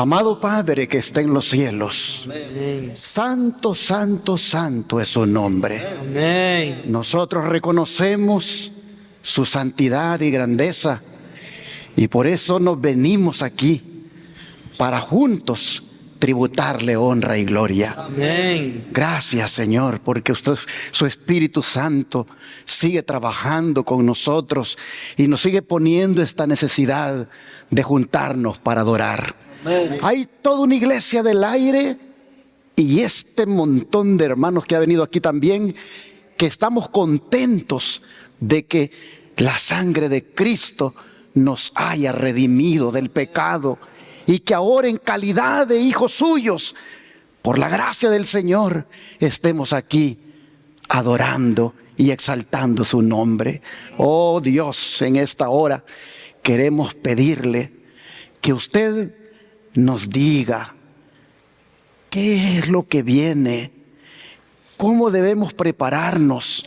Amado Padre que está en los cielos, Amén. santo, santo, santo es su nombre. Amén. Nosotros reconocemos su santidad y grandeza y por eso nos venimos aquí para juntos tributarle honra y gloria. Amén. Gracias, Señor, porque usted, su Espíritu Santo sigue trabajando con nosotros y nos sigue poniendo esta necesidad de juntarnos para adorar. Amén. Hay toda una iglesia del aire y este montón de hermanos que ha venido aquí también, que estamos contentos de que la sangre de Cristo nos haya redimido del pecado y que ahora en calidad de hijos suyos, por la gracia del Señor, estemos aquí adorando y exaltando su nombre. Oh Dios, en esta hora queremos pedirle que usted nos diga qué es lo que viene, cómo debemos prepararnos,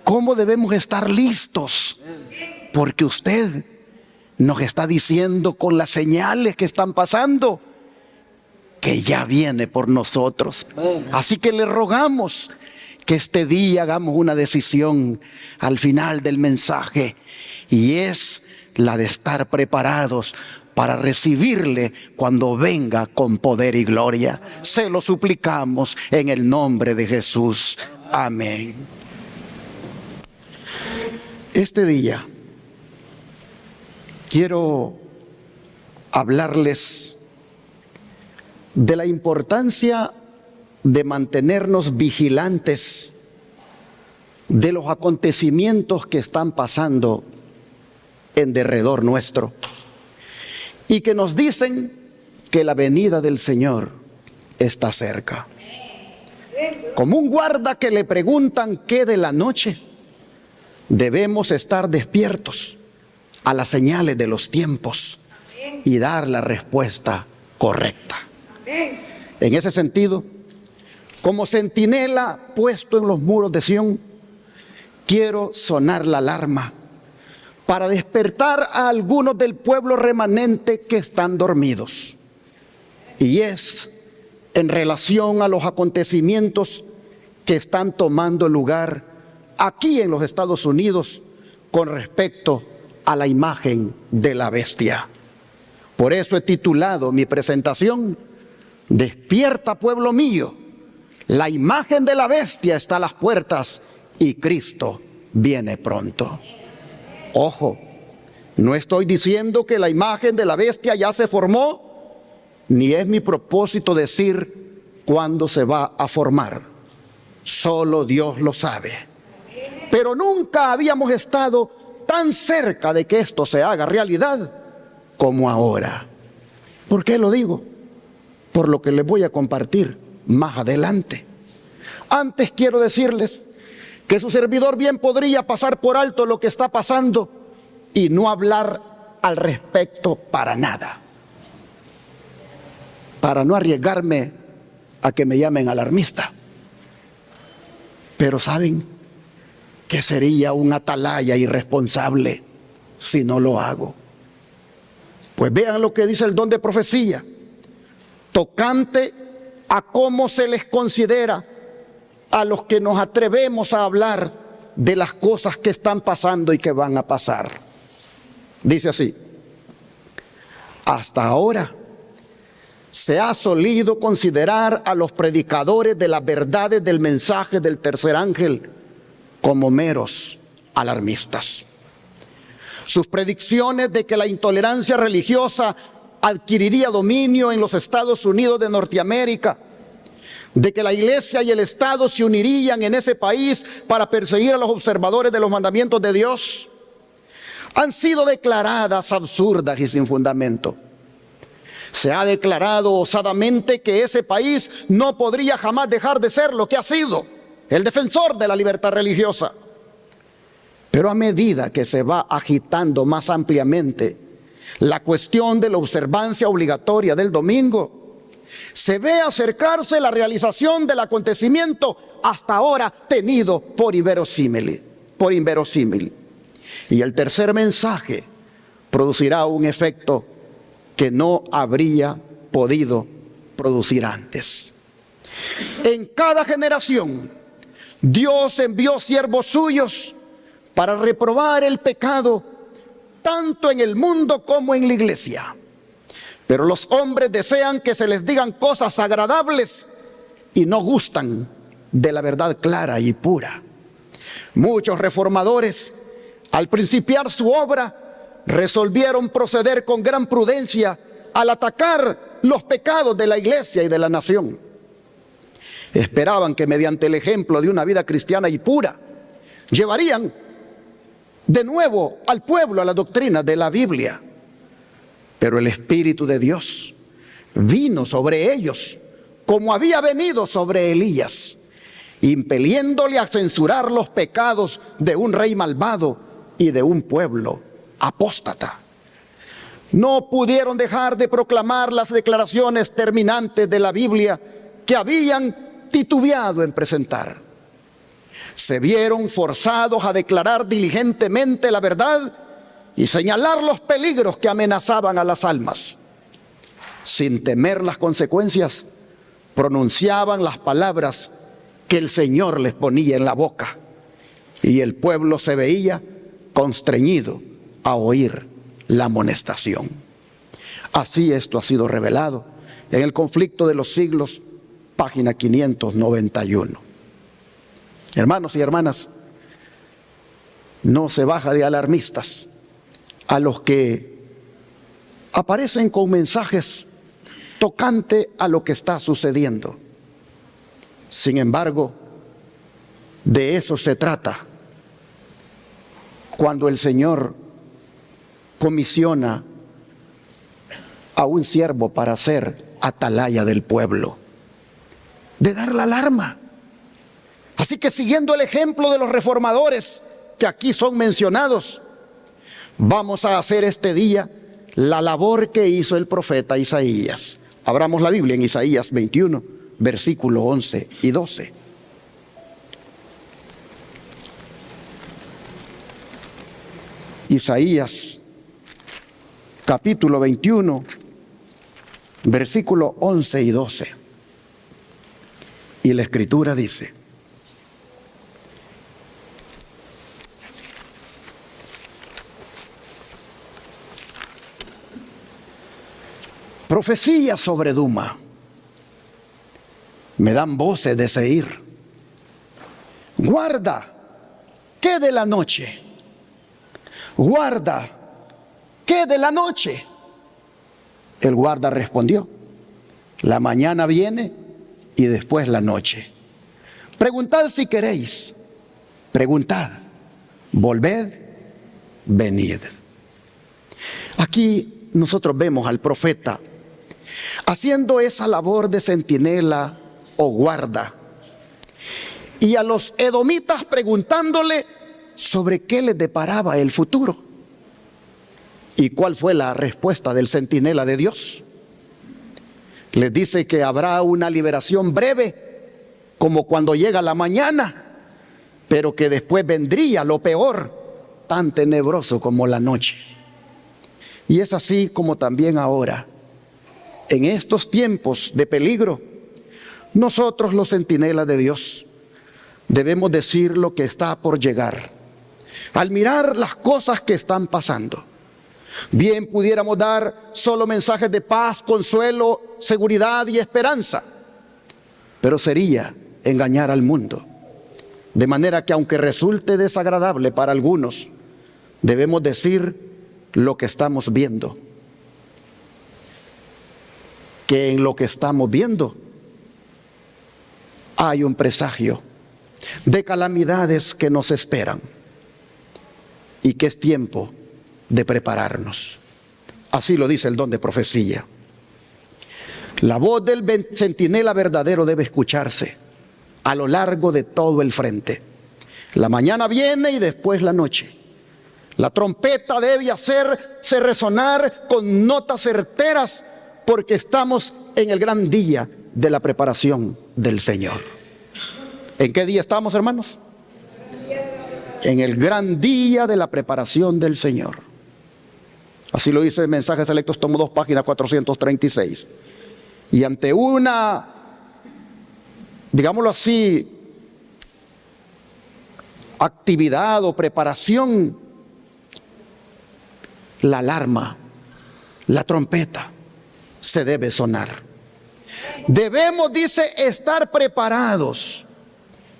cómo debemos estar listos, porque usted nos está diciendo con las señales que están pasando que ya viene por nosotros. Así que le rogamos que este día hagamos una decisión al final del mensaje, y es la de estar preparados para recibirle cuando venga con poder y gloria. Se lo suplicamos en el nombre de Jesús. Amén. Este día quiero hablarles de la importancia de mantenernos vigilantes de los acontecimientos que están pasando en derredor nuestro y que nos dicen que la venida del Señor está cerca. Como un guarda que le preguntan qué de la noche, debemos estar despiertos a las señales de los tiempos y dar la respuesta correcta. En ese sentido, como centinela puesto en los muros de Sión, quiero sonar la alarma para despertar a algunos del pueblo remanente que están dormidos. Y es en relación a los acontecimientos que están tomando lugar aquí en los Estados Unidos con respecto a la imagen de la bestia. Por eso he titulado mi presentación: Despierta, pueblo mío, la imagen de la bestia está a las puertas y Cristo viene pronto. Ojo, no estoy diciendo que la imagen de la bestia ya se formó, ni es mi propósito decir cuándo se va a formar. Solo Dios lo sabe. Pero nunca habíamos estado tan cerca de que esto se haga realidad como ahora. ¿Por qué lo digo? Por lo que les voy a compartir más adelante. Antes quiero decirles que su servidor bien podría pasar por alto lo que está pasando y no hablar al respecto para nada, para no arriesgarme a que me llamen alarmista. Pero ¿saben que sería un atalaya irresponsable si no lo hago? Pues vean lo que dice el don de profecía tocante a cómo se les considera a los que nos atrevemos a hablar de las cosas que están pasando y que van a pasar. Dice así: hasta ahora se ha solido considerar a los predicadores de las verdades del mensaje del tercer ángel como meros alarmistas. Sus predicciones de que la intolerancia religiosa adquiriría dominio en los Estados Unidos de Norteamérica, de que la iglesia y el Estado se unirían en ese país para perseguir a los observadores de los mandamientos de Dios, han sido declaradas absurdas y sin fundamento. Se ha declarado osadamente que ese país no podría jamás dejar de ser lo que ha sido, el defensor de la libertad religiosa. Pero a medida que se va agitando más ampliamente la cuestión de la observancia obligatoria del domingo, se ve acercarse la realización del acontecimiento hasta ahora tenido por inverosímil. Y el tercer mensaje producirá un efecto que no habría podido producir antes. En cada generación, Dios envió siervos suyos para reprobar el pecado, tanto en el mundo como en la iglesia. Pero los hombres desean que se les digan cosas agradables y no gustan de la verdad clara y pura. Muchos reformadores, al principiar su obra, resolvieron proceder con gran prudencia al atacar los pecados de la iglesia y de la nación. Esperaban que mediante el ejemplo de una vida cristiana y pura, llevarían de nuevo al pueblo a la doctrina de la Biblia. Pero el Espíritu de Dios vino sobre ellos, como había venido sobre Elías, impeliéndole a censurar los pecados de un rey malvado y de un pueblo apóstata. No pudieron dejar de proclamar las declaraciones terminantes de la Biblia que habían titubeado en presentar. Se vieron forzados a declarar diligentemente la verdad y señalar los peligros que amenazaban a las almas. Sin temer las consecuencias, pronunciaban las palabras que el Señor les ponía en la boca, y el pueblo se veía constreñido a oír la amonestación. Así esto ha sido revelado en El conflicto de los siglos, página 591. Hermanos y hermanas, no se baja de alarmistas a los que aparecen con mensajes tocante a lo que está sucediendo. Sin embargo, de eso se trata cuando el Señor comisiona a un siervo para ser atalaya del pueblo, de dar la alarma. Así que, siguiendo el ejemplo de los reformadores que aquí son mencionados, vamos a hacer este día la labor que hizo el profeta Isaías. Abramos la Biblia en Isaías 21, versículos 11 y 12. Isaías capítulo 21, versículos 11 y 12. Y la Escritura dice: profecía sobre Duma, me dan voces de Seir. Guarda, ¿qué de la noche? Guarda, ¿qué de la noche? El guarda respondió: la mañana viene y después la noche. Preguntad si queréis, preguntad, volved, venid. Aquí nosotros vemos al profeta haciendo esa labor de centinela o guarda, y a los edomitas preguntándole sobre qué les deparaba el futuro. ¿Y cuál fue la respuesta del centinela de Dios? Les dice que habrá una liberación breve, como cuando llega la mañana, pero que después vendría lo peor, tan tenebroso como la noche. Y es así como también ahora, en estos tiempos de peligro, nosotros los centinelas de Dios debemos decir lo que está por llegar. Al mirar las cosas que están pasando, bien pudiéramos dar solo mensajes de paz, consuelo, seguridad y esperanza, pero sería engañar al mundo. De manera que, aunque resulte desagradable para algunos, debemos decir lo que estamos viendo, que en lo que estamos viendo hay un presagio de calamidades que nos esperan y que es tiempo de prepararnos. Así lo dice el don de profecía. La voz del centinela verdadero debe escucharse a lo largo de todo el frente. La mañana viene y después la noche. La trompeta debe hacerse resonar con notas certeras, porque estamos en el gran día de la preparación del Señor. ¿En qué día estamos, hermanos? En el gran día de la preparación del Señor. Así lo dice Mensajes Selectos, tomo 2, página 436. Y ante una, digámoslo así, actividad o preparación, la alarma, la trompeta se debe sonar. Debemos, dice, estar preparados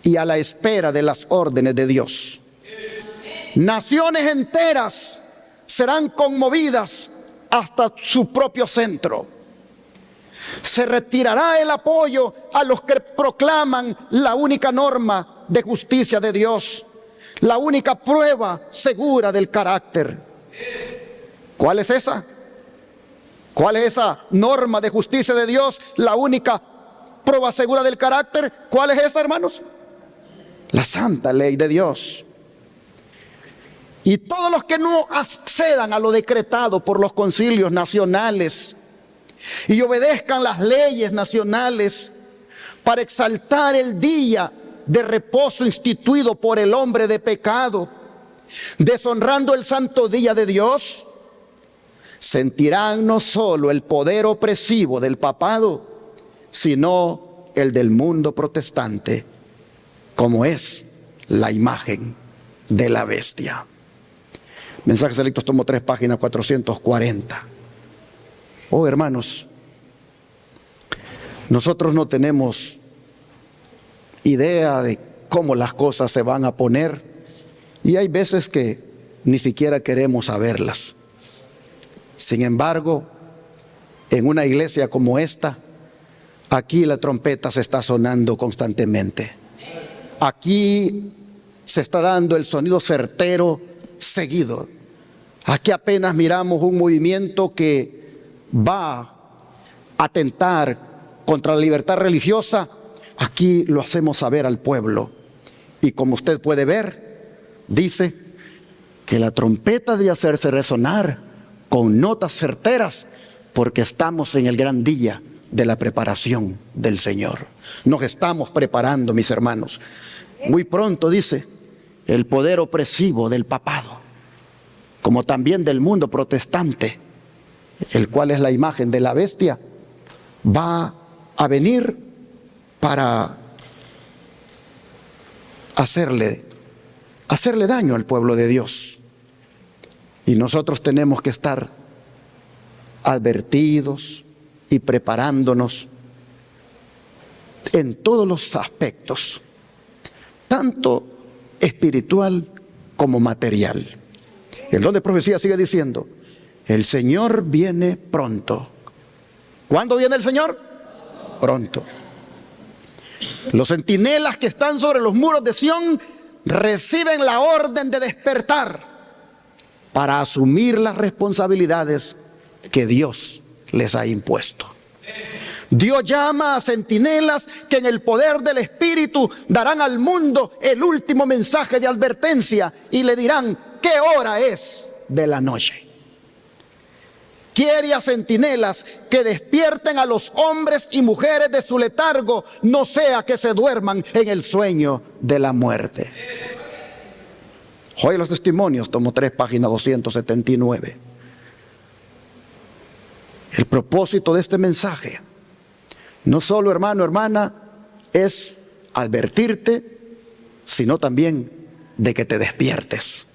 y a la espera de las órdenes de Dios. Naciones enteras serán conmovidas hasta su propio centro. Se retirará el apoyo a los que proclaman la única norma de justicia de Dios, la única prueba segura del carácter. ¿Cuál es esa? ¿Cuál es esa norma de justicia de Dios? La única prueba segura del carácter. ¿Cuál es esa, hermanos? La santa ley de Dios. Y todos los que no accedan a lo decretado por los concilios nacionales y obedezcan las leyes nacionales para exaltar el día de reposo instituido por el hombre de pecado, deshonrando el santo día de Dios, sentirán no solo el poder opresivo del papado, sino el del mundo protestante, como es la imagen de la bestia. Mensajes Selectos, tomo 3, página 440. Oh, hermanos, nosotros no tenemos idea de cómo las cosas se van a poner, y hay veces que ni siquiera queremos saberlas. Sin embargo, en una iglesia como esta, aquí la trompeta se está sonando constantemente. Aquí se está dando el sonido certero seguido. Aquí apenas miramos un movimiento que va a atentar contra la libertad religiosa. Aquí lo hacemos saber al pueblo. Y como usted puede ver, dice que la trompeta debe hacerse resonar con notas certeras, porque estamos en el gran día de la preparación del Señor. Nos estamos preparando, mis hermanos. Muy pronto, dice, el poder opresivo del papado, como también del mundo protestante, el cual es la imagen de la bestia, va a venir para hacerle daño al pueblo de Dios. Y nosotros tenemos que estar advertidos y preparándonos en todos los aspectos, tanto espiritual como material. El don de profecía sigue diciendo: el Señor viene pronto. ¿Cuándo viene el Señor? Pronto. Los centinelas que están sobre los muros de Sión reciben la orden de despertar para asumir las responsabilidades que Dios les ha impuesto. Dios llama a centinelas que en el poder del Espíritu darán al mundo el último mensaje de advertencia y le dirán qué hora es de la noche. Quiere a centinelas que despierten a los hombres y mujeres de su letargo, no sea que se duerman en el sueño de la muerte. Hoy los testimonios, tomo 3, página 279. El propósito de este mensaje, no solo, hermano, hermana, es advertirte, sino también de que te despiertes.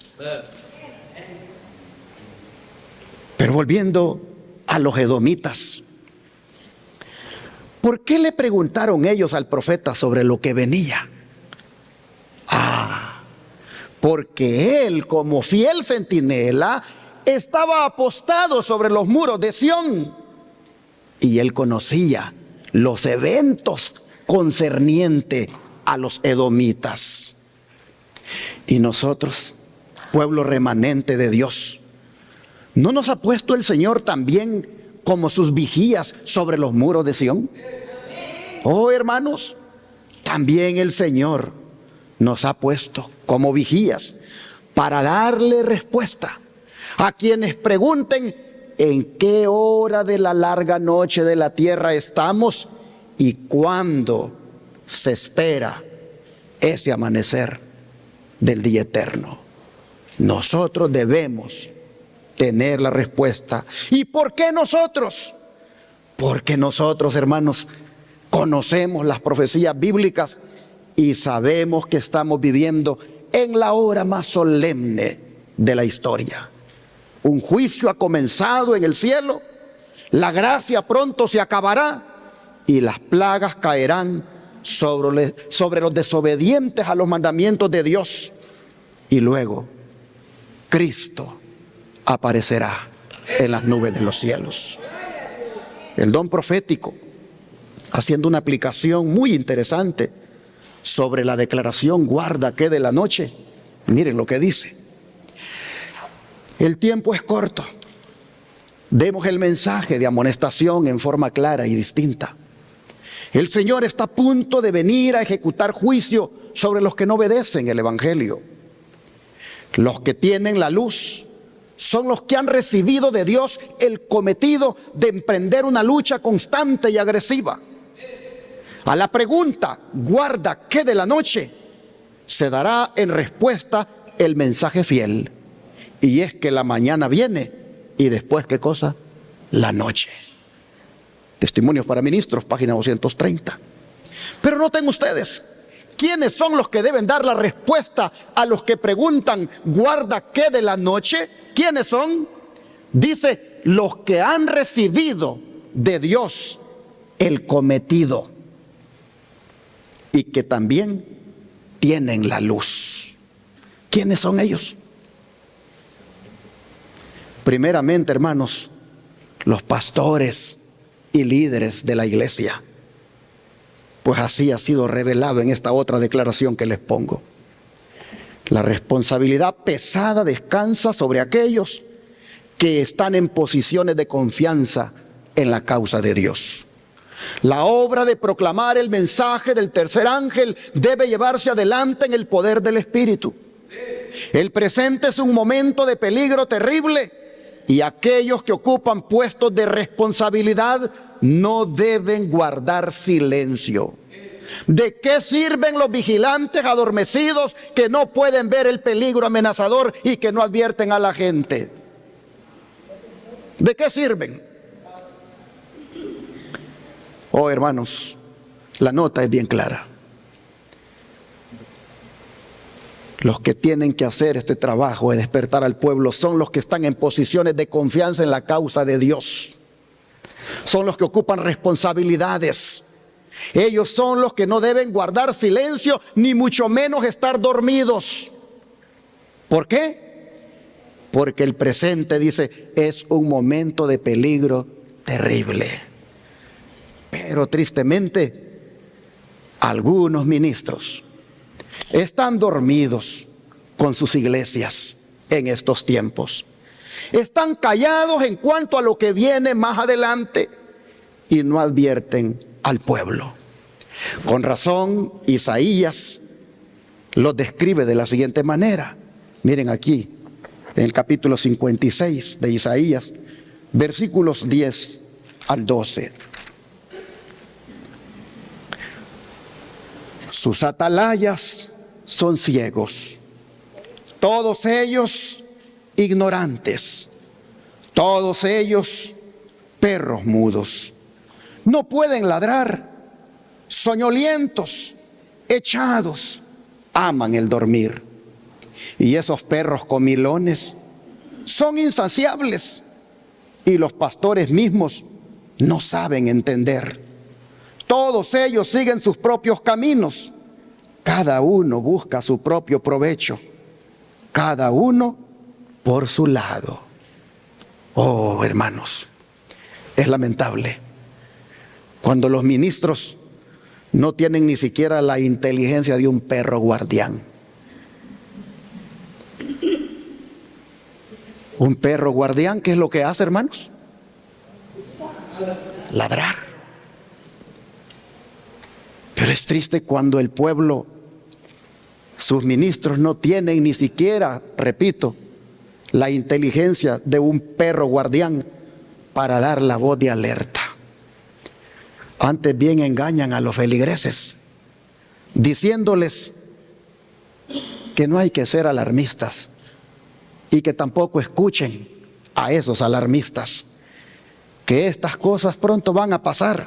Pero volviendo a los edomitas, ¿por qué le preguntaron ellos al profeta sobre lo que venía? Porque él, como fiel centinela, estaba apostado sobre los muros de Sión y él conocía los eventos concernientes a los edomitas. Y nosotros, pueblo remanente de Dios, ¿no nos ha puesto el Señor también como sus vigías sobre los muros de Sión? Oh, hermanos, también el Señor nos ha puesto como vigías para darle respuesta a quienes pregunten en qué hora de la larga noche de la tierra estamos y cuándo se espera ese amanecer del día eterno. Nosotros debemos tener la respuesta. ¿Y por qué nosotros? Porque nosotros, hermanos, conocemos las profecías bíblicas y sabemos que estamos viviendo en la hora más solemne de la historia. Un juicio ha comenzado en el cielo, la gracia pronto se acabará y las plagas caerán sobre los desobedientes a los mandamientos de Dios. Y luego Cristo aparecerá en las nubes de los cielos. El don profético, haciendo una aplicación muy interesante sobre la declaración guarda que de la noche. Miren lo que dice: el tiempo es corto, demos el mensaje de amonestación en forma clara y distinta. El Señor está a punto de venir a ejecutar juicio sobre los que no obedecen el Evangelio. Los que tienen la luz son los que han recibido de Dios el cometido de emprender una lucha constante y agresiva. A la pregunta, guarda qué de la noche, se dará en respuesta el mensaje fiel. Y es que la mañana viene y después, ¿qué cosa? La noche. Testimonios para Ministros, página 230. Pero noten ustedes, ¿quiénes son los que deben dar la respuesta a los que preguntan, guarda qué de la noche? ¿Quiénes son? Dice, los que han recibido de Dios el cometido y que también tienen la luz. ¿Quiénes son ellos? Primeramente, hermanos, los pastores y líderes de la iglesia. Pues así ha sido revelado en esta otra declaración que les pongo. La responsabilidad pesada descansa sobre aquellos que están en posiciones de confianza en la causa de Dios. La obra de proclamar el mensaje del tercer ángel debe llevarse adelante en el poder del Espíritu. El presente es un momento de peligro terrible y aquellos que ocupan puestos de responsabilidad no deben guardar silencio. ¿De qué sirven los vigilantes adormecidos que no pueden ver el peligro amenazador y que no advierten a la gente? ¿De qué sirven? Oh, hermanos, la nota es bien clara. Los que tienen que hacer este trabajo de despertar al pueblo son los que están en posiciones de confianza en la causa de Dios. Son los que ocupan responsabilidades. Ellos son los que no deben guardar silencio, ni mucho menos estar dormidos. ¿Por qué? Porque el presente, dice, es un momento de peligro terrible. Pero tristemente, algunos ministros están dormidos con sus iglesias en estos tiempos. Están callados en cuanto a lo que viene más adelante y no advierten al pueblo. Con razón, Isaías los describe de la siguiente manera. Miren aquí, en el capítulo 56 de Isaías, versículos 10 al 12. Sus atalayas son ciegos, todos ellos ignorantes, todos ellos perros mudos. No pueden ladrar, soñolientos, echados, aman el dormir. Y esos perros comilones son insaciables y los pastores mismos no saben entender. Todos ellos siguen sus propios caminos, cada uno busca su propio provecho, cada uno por su lado. Oh, hermanos, es lamentable cuando los ministros no tienen ni siquiera la inteligencia de un perro guardián. Un perro guardián, ¿qué es lo que hace, hermanos? Ladrar. Pero es triste cuando el pueblo, sus ministros no tienen ni siquiera, repito, la inteligencia de un perro guardián para dar la voz de alerta. Antes bien engañan a los feligreses, diciéndoles que no hay que ser alarmistas y que tampoco escuchen a esos alarmistas que estas cosas pronto van a pasar.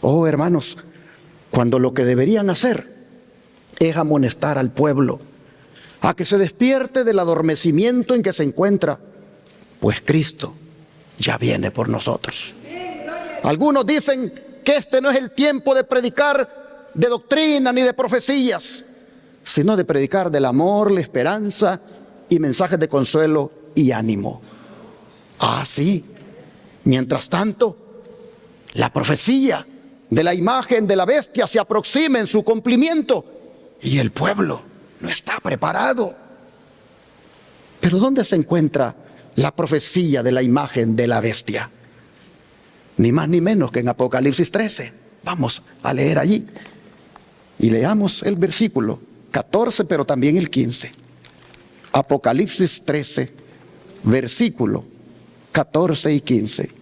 Oh, hermanos, cuando lo que deberían hacer es amonestar al pueblo a que se despierte del adormecimiento en que se encuentra, pues Cristo ya viene por nosotros. Algunos dicen que este no es el tiempo de predicar de doctrina ni de profecías, sino de predicar del amor, la esperanza y mensajes de consuelo y ánimo. Ah, sí. Mientras tanto, la profecía de la imagen de la bestia se aproxima en su cumplimiento y el pueblo no está preparado. Pero ¿dónde se encuentra la profecía de la imagen de la bestia? Ni más ni menos que en Apocalipsis 13. Vamos a leer allí y leamos el versículo 14, pero también el 15. Apocalipsis 13, versículo 14 y 15.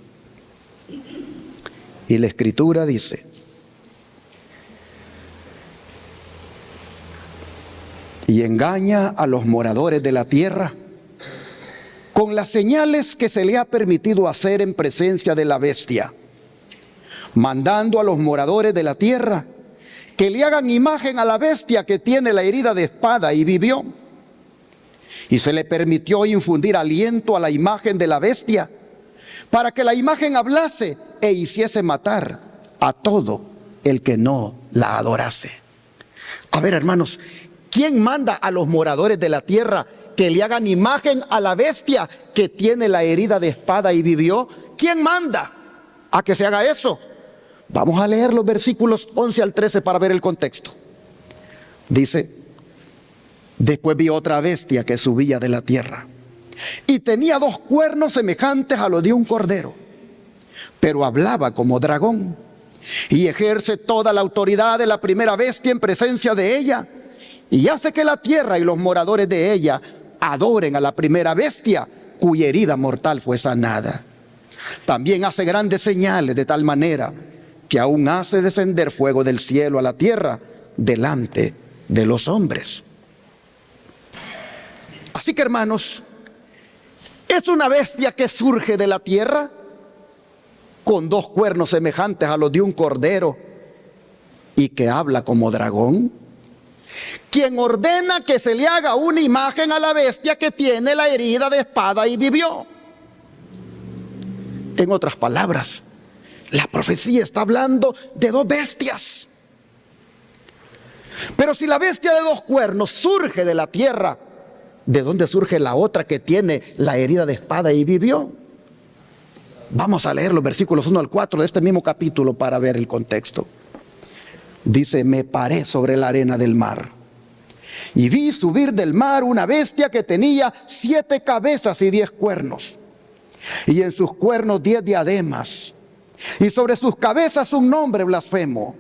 Y la Escritura dice: y engaña a los moradores de la tierra con las señales que se le ha permitido hacer en presencia de la bestia, mandando a los moradores de la tierra que le hagan imagen a la bestia que tiene la herida de espada y vivió. Y se le permitió infundir aliento a la imagen de la bestia, para que la imagen hablase e hiciese matar a todo el que no la adorase. A ver, hermanos, ¿quién manda a los moradores de la tierra que le hagan imagen a la bestia que tiene la herida de espada y vivió? ¿Quién manda a que se haga eso? Vamos a leer los versículos 11 al 13 para ver el contexto. Dice: después vi otra bestia que subía de la tierra y tenía 2 cuernos semejantes a los de un cordero, pero hablaba como dragón y ejerce toda la autoridad de la primera bestia en presencia de ella, y hace que la tierra y los moradores de ella adoren a la primera bestia cuya herida mortal fue sanada. También hace grandes señales, de tal manera que aún hace descender fuego del cielo a la tierra delante de los hombres. Así que, hermanos, es una bestia que surge de la tierra con 2 cuernos semejantes a los de un cordero y que habla como dragón, quien ordena que se le haga una imagen a la bestia que tiene la herida de espada y vivió. En otras palabras, la profecía está hablando de 2 bestias. Pero si la bestia de 2 cuernos surge de la tierra, ¿de dónde surge la otra que tiene la herida de espada y vivió? Vamos a leer los versículos 1 al 4 de este mismo capítulo para ver el contexto. Dice: me paré sobre la arena del mar y vi subir del mar una bestia que tenía 7 cabezas y 10 cuernos, y en sus cuernos 10 diademas, y sobre sus cabezas un nombre blasfemo.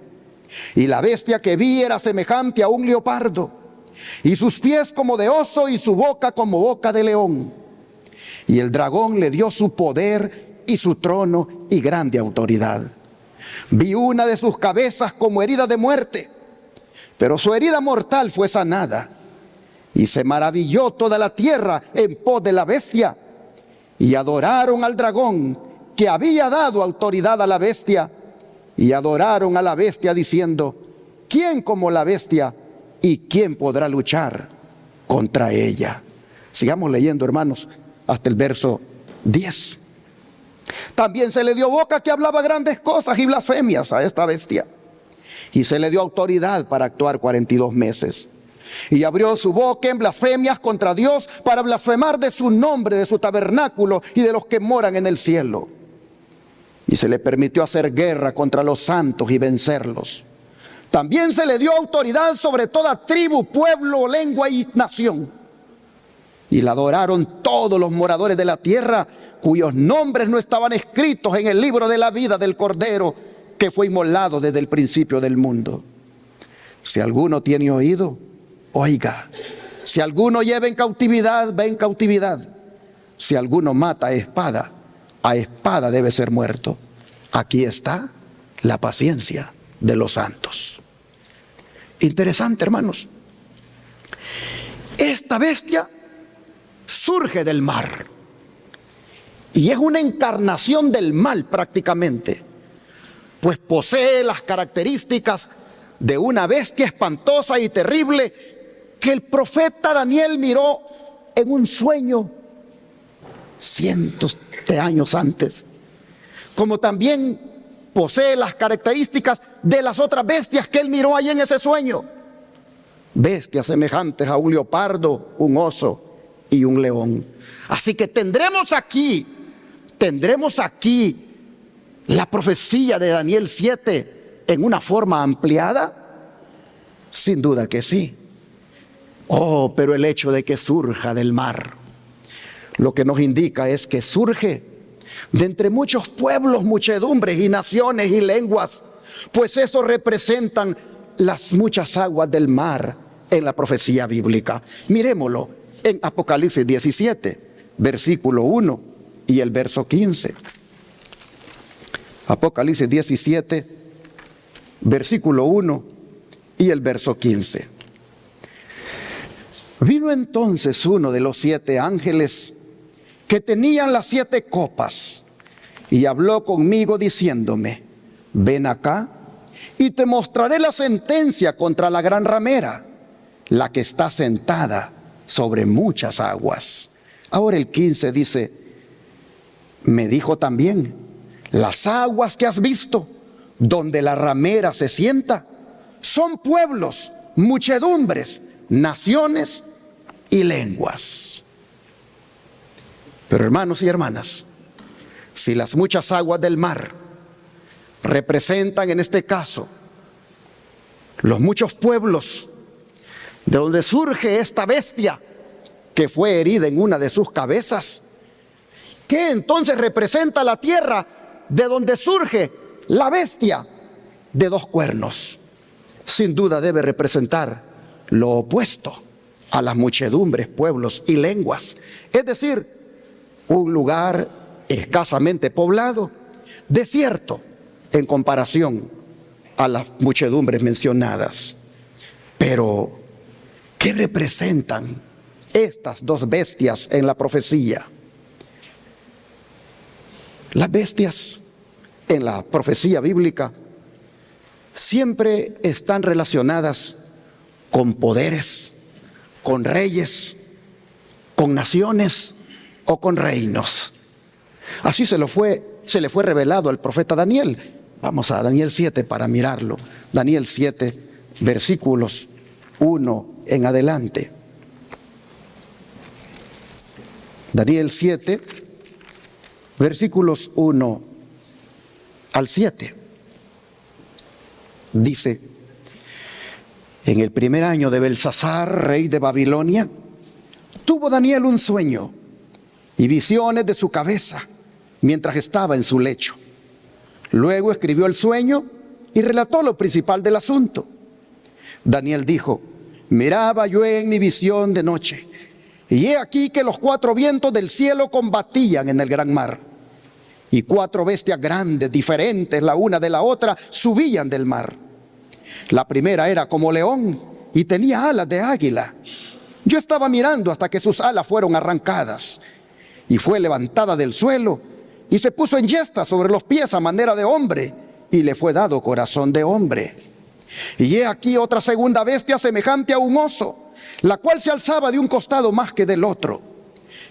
Y la bestia que vi era semejante a un leopardo, y sus pies como de oso, y su boca como boca de león. Y el dragón le dio su poder y su trono y grande autoridad. Vi una de sus cabezas como herida de muerte, pero su herida mortal fue sanada. Y se maravilló toda la tierra en pos de la bestia, y adoraron al dragón que había dado autoridad a la bestia, y adoraron a la bestia diciendo: ¿quién como la bestia? ¿Y quién podrá luchar contra ella? Sigamos leyendo, hermanos, hasta el verso 10. También se le dio boca que hablaba grandes cosas y blasfemias a esta bestia, y se le dio autoridad para actuar 42 meses. Y abrió su boca en blasfemias contra Dios, para blasfemar de su nombre, de su tabernáculo y de los que moran en el cielo. Y se le permitió hacer guerra contra los santos y vencerlos. También se le dio autoridad sobre toda tribu, pueblo, lengua y nación. Y la adoraron todos los moradores de la tierra, cuyos nombres no estaban escritos en el libro de la vida del Cordero, que fue inmolado desde el principio del mundo. Si alguno tiene oído, oiga. Si alguno lleva en cautividad, va en cautividad. Si alguno mata a espada debe ser muerto. Aquí está la paciencia de los santos. Interesante, hermanos. Esta bestia surge del mar y es una encarnación del mal prácticamente, pues posee las características de una bestia espantosa y terrible que el profeta Daniel miró en un sueño cientos de años antes, como también posee las características de las otras bestias que él miró allí en ese sueño, bestias semejantes a un leopardo, un oso y un león. Así que tendremos aquí la profecía de Daniel 7 en una forma ampliada. Sin duda que sí. Oh, pero el hecho de que surja del mar, lo que nos indica es que surge de entre muchos pueblos, muchedumbres y naciones y lenguas, pues eso representan las muchas aguas del mar en la profecía bíblica. Miremoslo en Apocalipsis 17, versículo 1 y el verso 15. Apocalipsis 17, versículo 1 y el verso 15. Vino entonces uno de los 7 ángeles que tenían las 7 copas y habló conmigo diciéndome: ven acá y te mostraré la sentencia contra la gran ramera, la que está sentada sobre muchas aguas. Ahora el 15 dice: me dijo también: las aguas que has visto, donde la ramera se sienta, son pueblos, muchedumbres, naciones y lenguas. Pero hermanos y hermanas, si las muchas aguas del mar representan en este caso los muchos pueblos de donde surge esta bestia que fue herida en una de sus cabezas, ¿qué entonces representa la tierra de donde surge la bestia de 2 cuernos? Sin duda debe representar lo opuesto a las muchedumbres, pueblos y lenguas, es decir, un lugar escasamente poblado, desierto en comparación a las muchedumbres mencionadas. Pero, ¿qué representan estas 2 bestias en la profecía? Las bestias en la profecía bíblica siempre están relacionadas con poderes, con reyes, con naciones o con reinos. Así se le fue revelado al profeta Daniel. Vamos a Daniel 7 para mirarlo. Daniel 7, versículos 1 en adelante. Daniel 7, versículos 1 al 7. Dice: en el primer año de Belsasar, rey de Babilonia, tuvo Daniel un sueño y visiones de su cabeza mientras estaba en su lecho. Luego escribió el sueño y relató lo principal del asunto. Daniel dijo: miraba yo en mi visión de noche, y he aquí que los 4 vientos del cielo combatían en el gran mar, y 4 bestias grandes, diferentes la una de la otra, subían del mar. La primera era como león y tenía alas de águila. Yo estaba mirando hasta que sus alas fueron arrancadas, y fue levantada del suelo y se puso en yesta sobre los pies a manera de hombre, y le fue dado corazón de hombre. Y he aquí otra segunda bestia semejante a un oso, la cual se alzaba de un costado más que del otro,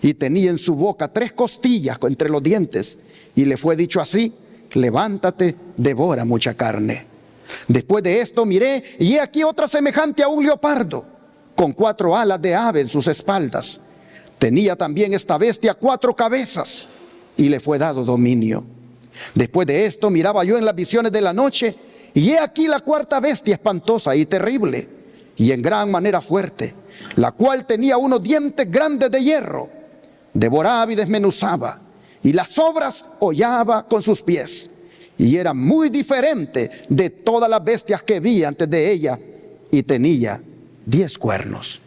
y tenía en su boca 3 costillas entre los dientes, y le fue dicho así: levántate, devora mucha carne. Después de esto miré, y he aquí otra semejante a un leopardo, con 4 alas de ave en sus espaldas. Tenía también esta bestia 4 cabezas, y le fue dado dominio. Después de esto miraba yo en las visiones de la noche, y he aquí la 4ª bestia espantosa y terrible, y en gran manera fuerte, la cual tenía unos dientes grandes de hierro. Devoraba y desmenuzaba, y las sobras hollaba con sus pies, y era muy diferente de todas las bestias que vi antes de ella, y tenía 10 cuernos.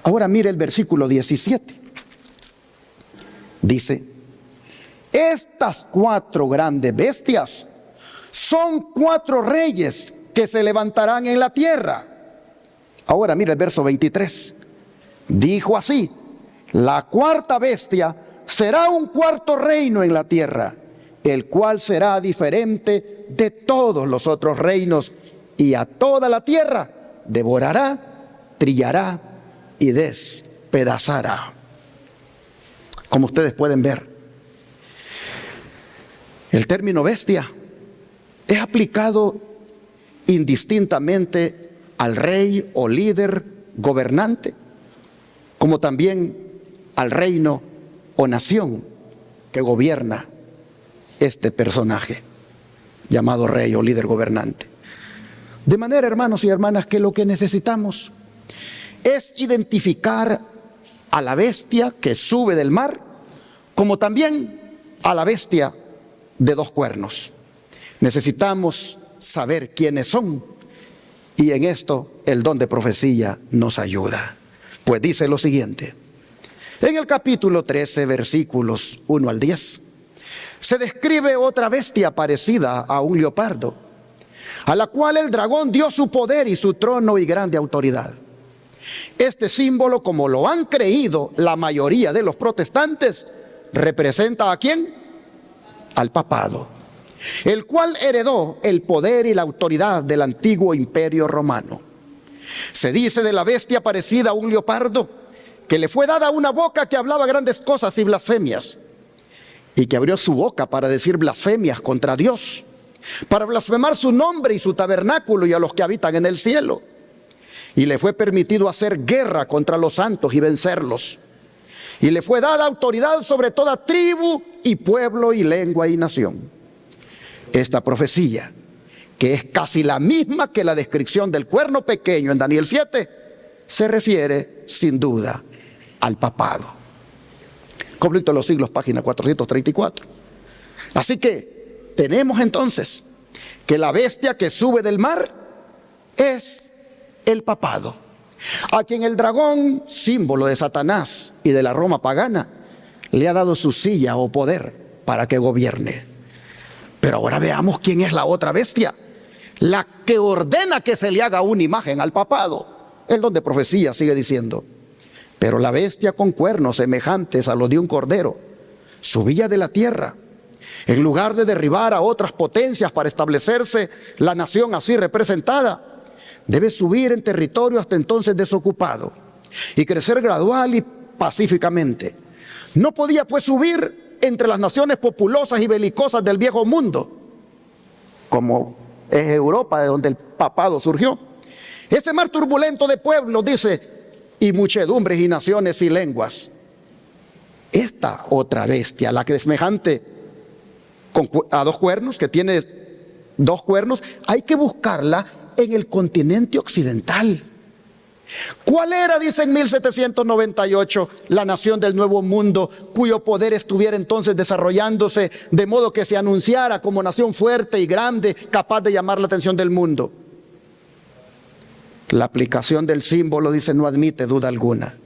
Ahora mire el versículo 17. Dice: estas 4 grandes bestias son 4 reyes que se levantarán en la tierra. Ahora mire el verso 23. Dijo así: la 4ª bestia será un cuarto reino en la tierra, el cual será diferente de todos los otros reinos, y a toda la tierra devorará, trillará y despedazará. Como ustedes pueden ver, el término bestia es aplicado indistintamente al rey o líder gobernante, como también al reino o nación que gobierna este personaje llamado rey o líder gobernante. De manera, hermanos y hermanas, que lo que necesitamos es identificar a la bestia que sube del mar, como también a la bestia de dos cuernos. Necesitamos saber quiénes son, y en esto el don de profecía nos ayuda. Pues dice lo siguiente: en el capítulo 13, versículos 1 al 10, se describe otra bestia parecida a un leopardo, a la cual el dragón dio su poder y su trono y grande autoridad. Este símbolo, como lo han creído la mayoría de los protestantes, representa ¿a quién? Al papado, el cual heredó el poder y la autoridad del antiguo imperio romano. Se dice de la bestia parecida a un leopardo que le fue dada una boca que hablaba grandes cosas y blasfemias, y que abrió su boca para decir blasfemias contra Dios, para blasfemar su nombre y su tabernáculo y a los que habitan en el cielo. Y le fue permitido hacer guerra contra los santos y vencerlos. Y le fue dada autoridad sobre toda tribu y pueblo y lengua y nación. Esta profecía, que es casi la misma que la descripción del cuerno pequeño en Daniel 7, se refiere sin duda al papado. Conflicto de los siglos, página 434. Así que tenemos entonces que la bestia que sube del mar es el papado, a quien el dragón, símbolo de Satanás y de la Roma pagana, le ha dado su silla o poder para que gobierne. Pero ahora veamos quién es la otra bestia, la que ordena que se le haga una imagen al papado. El don de profecía sigue diciendo: pero la bestia con cuernos semejantes a los de un cordero subía de la tierra, en lugar de derribar a otras potencias para establecerse la nación así representada. Debe subir en territorio hasta entonces desocupado y crecer gradual y pacíficamente. No podía pues subir entre las naciones populosas y belicosas del viejo mundo, como es Europa, de donde el papado surgió. Ese mar turbulento de pueblos, dice, y muchedumbres y naciones y lenguas. Esta otra bestia, la que es semejante a dos cuernos, que tiene dos cuernos, hay que buscarla en el continente occidental. ¿Cuál era, dice en 1798, la nación del Nuevo Mundo cuyo poder estuviera entonces desarrollándose de modo que se anunciara como nación fuerte y grande, capaz de llamar la atención del mundo? La aplicación del símbolo, dice, no admite duda alguna.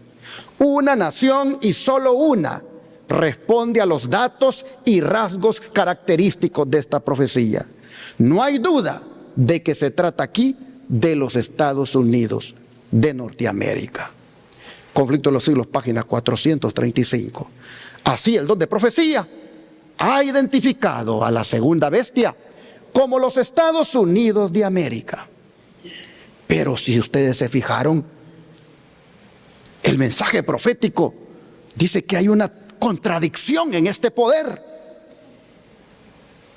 Una nación, y solo una, responde a los datos y rasgos característicos de esta profecía. No hay duda de que se trata aquí de los Estados Unidos de Norteamérica. Conflicto de los siglos, página 435. Así el don de profecía ha identificado a la segunda bestia como los Estados Unidos de América. Pero si ustedes se fijaron, el mensaje profético dice que hay una contradicción en este poder.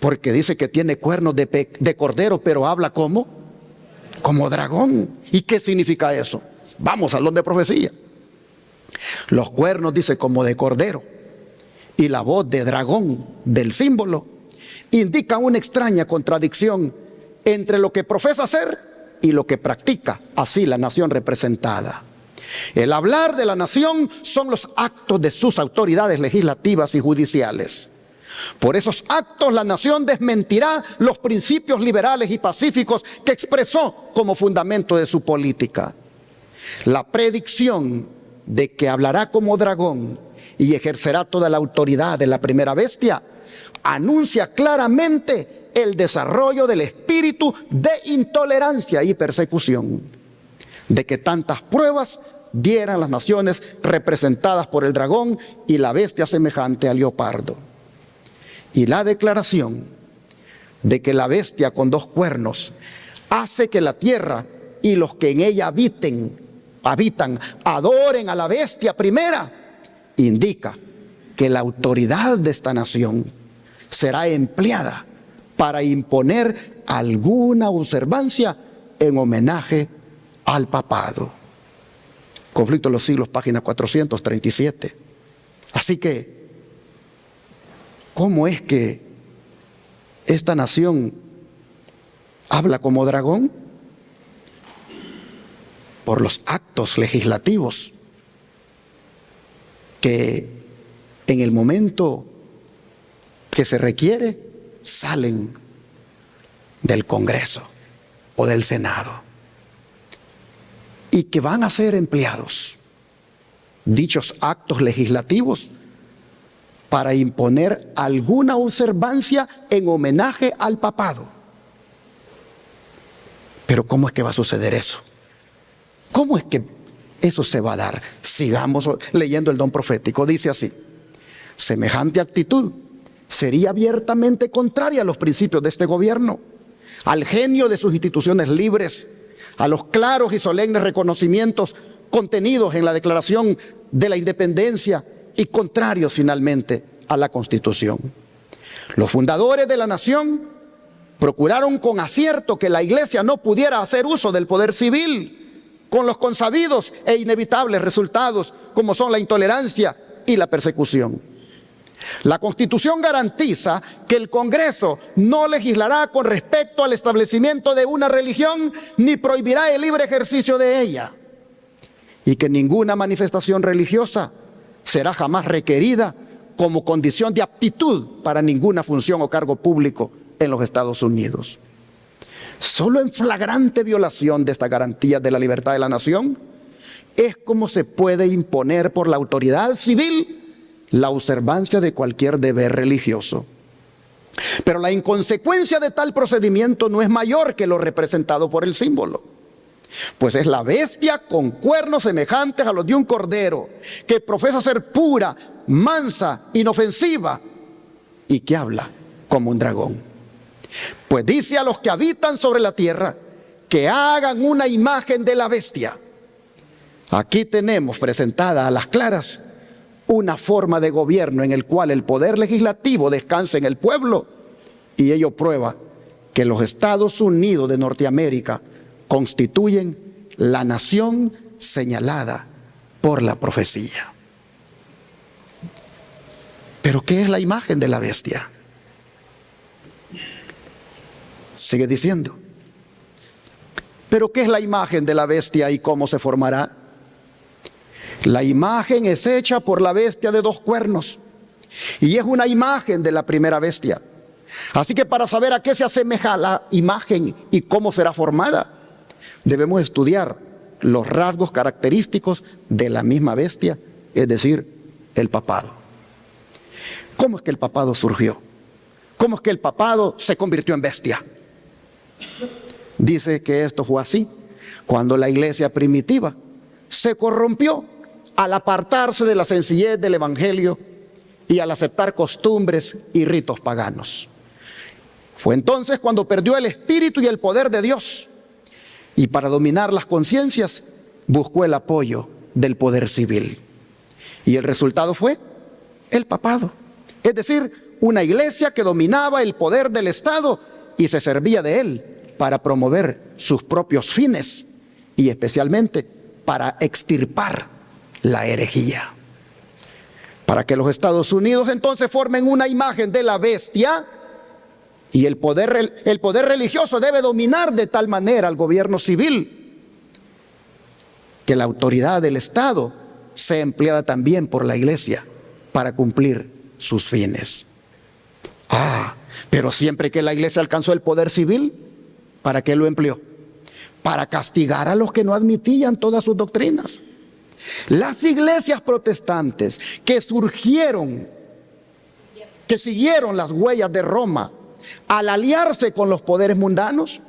Porque dice que tiene cuernos de cordero, pero habla como dragón. ¿Y qué significa eso? Vamos al don de profecía. Los cuernos, dice, como de cordero, y la voz de dragón del símbolo indican una extraña contradicción entre lo que profesa ser y lo que practica así la nación representada. El hablar de la nación son los actos de sus autoridades legislativas y judiciales. Por esos actos la nación desmentirá los principios liberales y pacíficos que expresó como fundamento de su política. La predicción de que hablará como dragón y ejercerá toda la autoridad de la primera bestia anuncia claramente el desarrollo del espíritu de intolerancia y persecución, de que tantas pruebas dieran las naciones representadas por el dragón y la bestia semejante al leopardo. Y la declaración de que la bestia con 2 cuernos hace que la tierra y los que en ella habitan, adoren a la bestia primera, indica que la autoridad de esta nación será empleada para imponer alguna observancia en homenaje al papado. Conflicto de los Siglos, página 437. Así que, ¿cómo es que esta nación habla como dragón? Por los actos legislativos que en el momento que se requiere salen del Congreso o del Senado y que van a ser empleados dichos actos legislativos para imponer alguna observancia en homenaje al papado. Pero ¿cómo es que va a suceder eso? ¿Cómo es que eso se va a dar? Sigamos leyendo el don profético. Dice así: semejante actitud sería abiertamente contraria a los principios de este gobierno, al genio de sus instituciones libres, a los claros y solemnes reconocimientos contenidos en la Declaración de la Independencia y contrarios finalmente a la Constitución. Los fundadores de la nación procuraron con acierto que la Iglesia no pudiera hacer uso del poder civil, con los consabidos e inevitables resultados como son la intolerancia y la persecución. La Constitución garantiza que el Congreso no legislará con respecto al establecimiento de una religión ni prohibirá el libre ejercicio de ella, y que ninguna manifestación religiosa será jamás requerida como condición de aptitud para ninguna función o cargo público en los Estados Unidos. Solo en flagrante violación de esta garantía de la libertad de la nación es como se puede imponer por la autoridad civil la observancia de cualquier deber religioso. Pero la inconsecuencia de tal procedimiento no es mayor que lo representado por el símbolo, pues es la bestia con cuernos semejantes a los de un cordero, que profesa ser pura, mansa, inofensiva y que habla como un dragón. Pues dice a los que habitan sobre la tierra que hagan una imagen de la bestia. Aquí tenemos presentada a las claras una forma de gobierno en el cual el poder legislativo descansa en el pueblo, y ello prueba que los Estados Unidos de Norteamérica constituyen la nación señalada por la profecía. ¿Pero qué es la imagen de la bestia? Sigue diciendo: ¿pero qué es la imagen de la bestia y cómo se formará? La imagen es hecha por la bestia de 2 cuernos y es una imagen de la primera bestia. Así que para saber a qué se asemeja la imagen y cómo será formada, debemos estudiar los rasgos característicos de la misma bestia, es decir, el papado. ¿Cómo es que el papado surgió? ¿Cómo es que el papado se convirtió en bestia? Dice que esto fue así cuando la iglesia primitiva se corrompió al apartarse de la sencillez del evangelio y al aceptar costumbres y ritos paganos. Fue entonces cuando perdió el espíritu y el poder de Dios, y para dominar las conciencias buscó el apoyo del poder civil. Y el resultado fue el papado, es decir, una iglesia que dominaba el poder del Estado y se servía de él para promover sus propios fines y especialmente para extirpar la herejía. Para que los Estados Unidos entonces formen una imagen de la bestia, y el poder religioso debe dominar de tal manera al gobierno civil que la autoridad del Estado sea empleada también por la iglesia para cumplir sus fines. Pero siempre que la iglesia alcanzó el poder civil, ¿para qué lo empleó? Para castigar a los que no admitían todas sus doctrinas. Las iglesias protestantes que surgieron, que siguieron las huellas de Roma, al aliarse con los poderes mundanos,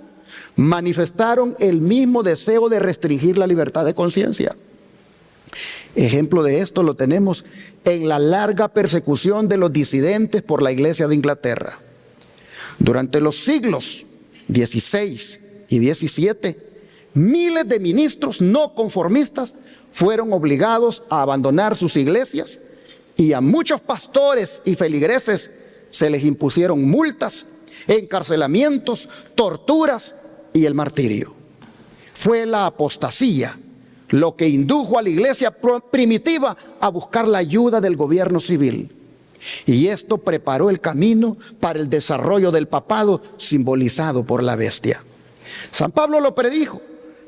manifestaron el mismo deseo de restringir la libertad de conciencia. Ejemplo de esto lo tenemos en la larga persecución de los disidentes por la Iglesia de Inglaterra. Durante los siglos XVI y XVII, miles de ministros no conformistas fueron obligados a abandonar sus iglesias y a muchos pastores y feligreses se les impusieron multas, encarcelamientos, torturas y el martirio. Fue la apostasía lo que indujo a la iglesia primitiva a buscar la ayuda del gobierno civil. Y esto preparó el camino para el desarrollo del papado simbolizado por la bestia. San Pablo lo predijo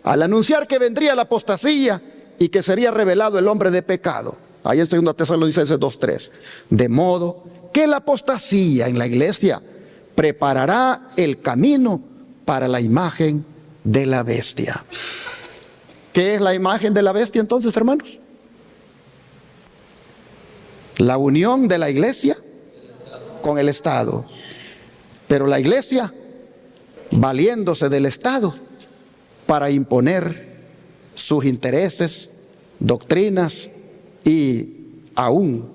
al anunciar que vendría la apostasía y que sería revelado el hombre de pecado. Ahí en 2 Tesalonicenses 2:3. De modo que la apostasía en la iglesia preparará el camino para la imagen de la bestia. ¿Qué es la imagen de la bestia entonces, hermanos? La unión de la iglesia con el Estado. Pero la iglesia valiéndose del Estado para imponer sus intereses, doctrinas y aún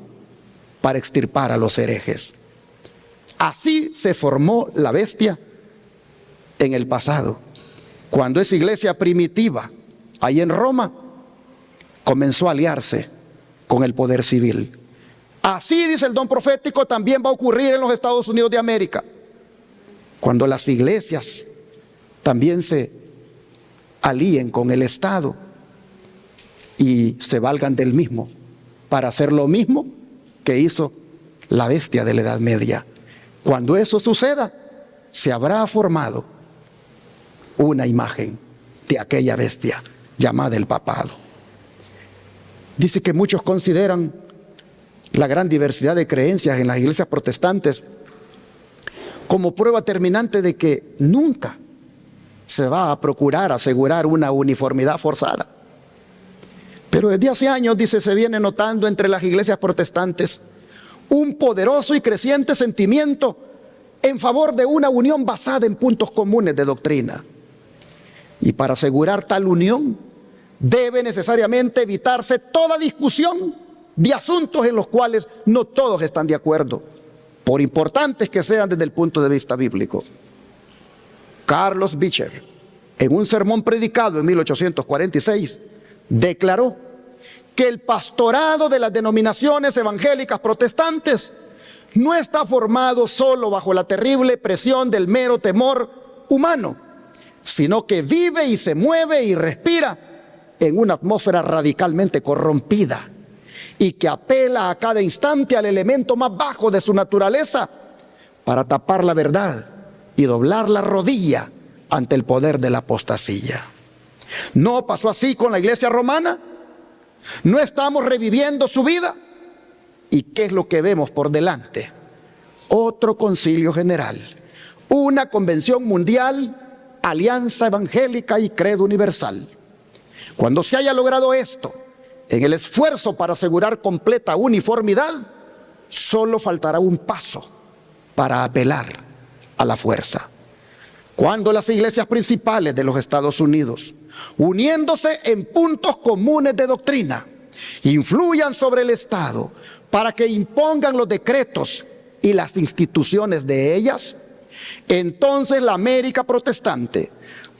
para extirpar a los herejes. Así se formó la bestia en el pasado, cuando esa iglesia primitiva, ahí en Roma, comenzó a aliarse con el poder civil. Así, dice el don profético, también va a ocurrir en los Estados Unidos de América, cuando las iglesias también se alíen con el Estado y se valgan del mismo para hacer lo mismo que hizo la bestia de la Edad Media. Cuando eso suceda, se habrá formado una imagen de aquella bestia llamada el papado. Dice que muchos consideran la gran diversidad de creencias en las iglesias protestantes como prueba terminante de que nunca se va a procurar asegurar una uniformidad forzada. Pero desde hace años, dice, se viene notando entre las iglesias protestantes un poderoso y creciente sentimiento en favor de una unión basada en puntos comunes de doctrina. Y para asegurar tal unión, debe necesariamente evitarse toda discusión de asuntos en los cuales no todos están de acuerdo, por importantes que sean desde el punto de vista bíblico. Carlos Beecher, en un sermón predicado en 1846, declaró que el pastorado de las denominaciones evangélicas protestantes no está formado solo bajo la terrible presión del mero temor humano, sino que vive y se mueve y respira en una atmósfera radicalmente corrompida y que apela a cada instante al elemento más bajo de su naturaleza para tapar la verdad y doblar la rodilla ante el poder de la apostasía. ¿No pasó así con la iglesia romana? ¿No estamos reviviendo su vida? ¿Y qué es lo que vemos por delante? Otro concilio general, una convención mundial, alianza evangélica y credo universal. Cuando se haya logrado esto, en el esfuerzo para asegurar completa uniformidad, solo faltará un paso para apelar a la fuerza. Cuando las iglesias principales de los Estados Unidos, uniéndose en puntos comunes de doctrina, influyan sobre el Estado para que impongan los decretos y las instituciones de ellas, entonces la América protestante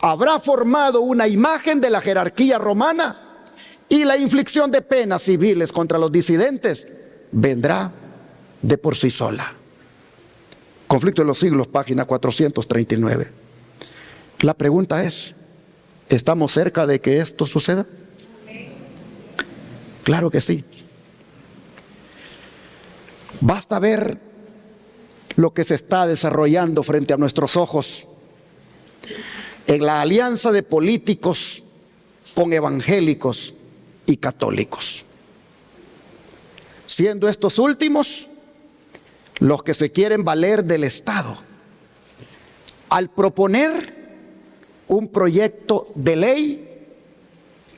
habrá formado una imagen de la jerarquía romana y la inflicción de penas civiles contra los disidentes vendrá de por sí sola. Conflicto de los Siglos, página 439. La pregunta es, ¿estamos cerca de que esto suceda? Claro que sí. Basta ver lo que se está desarrollando frente a nuestros ojos en la alianza de políticos con evangélicos y católicos, siendo estos últimos los que se quieren valer del Estado al proponer un proyecto de ley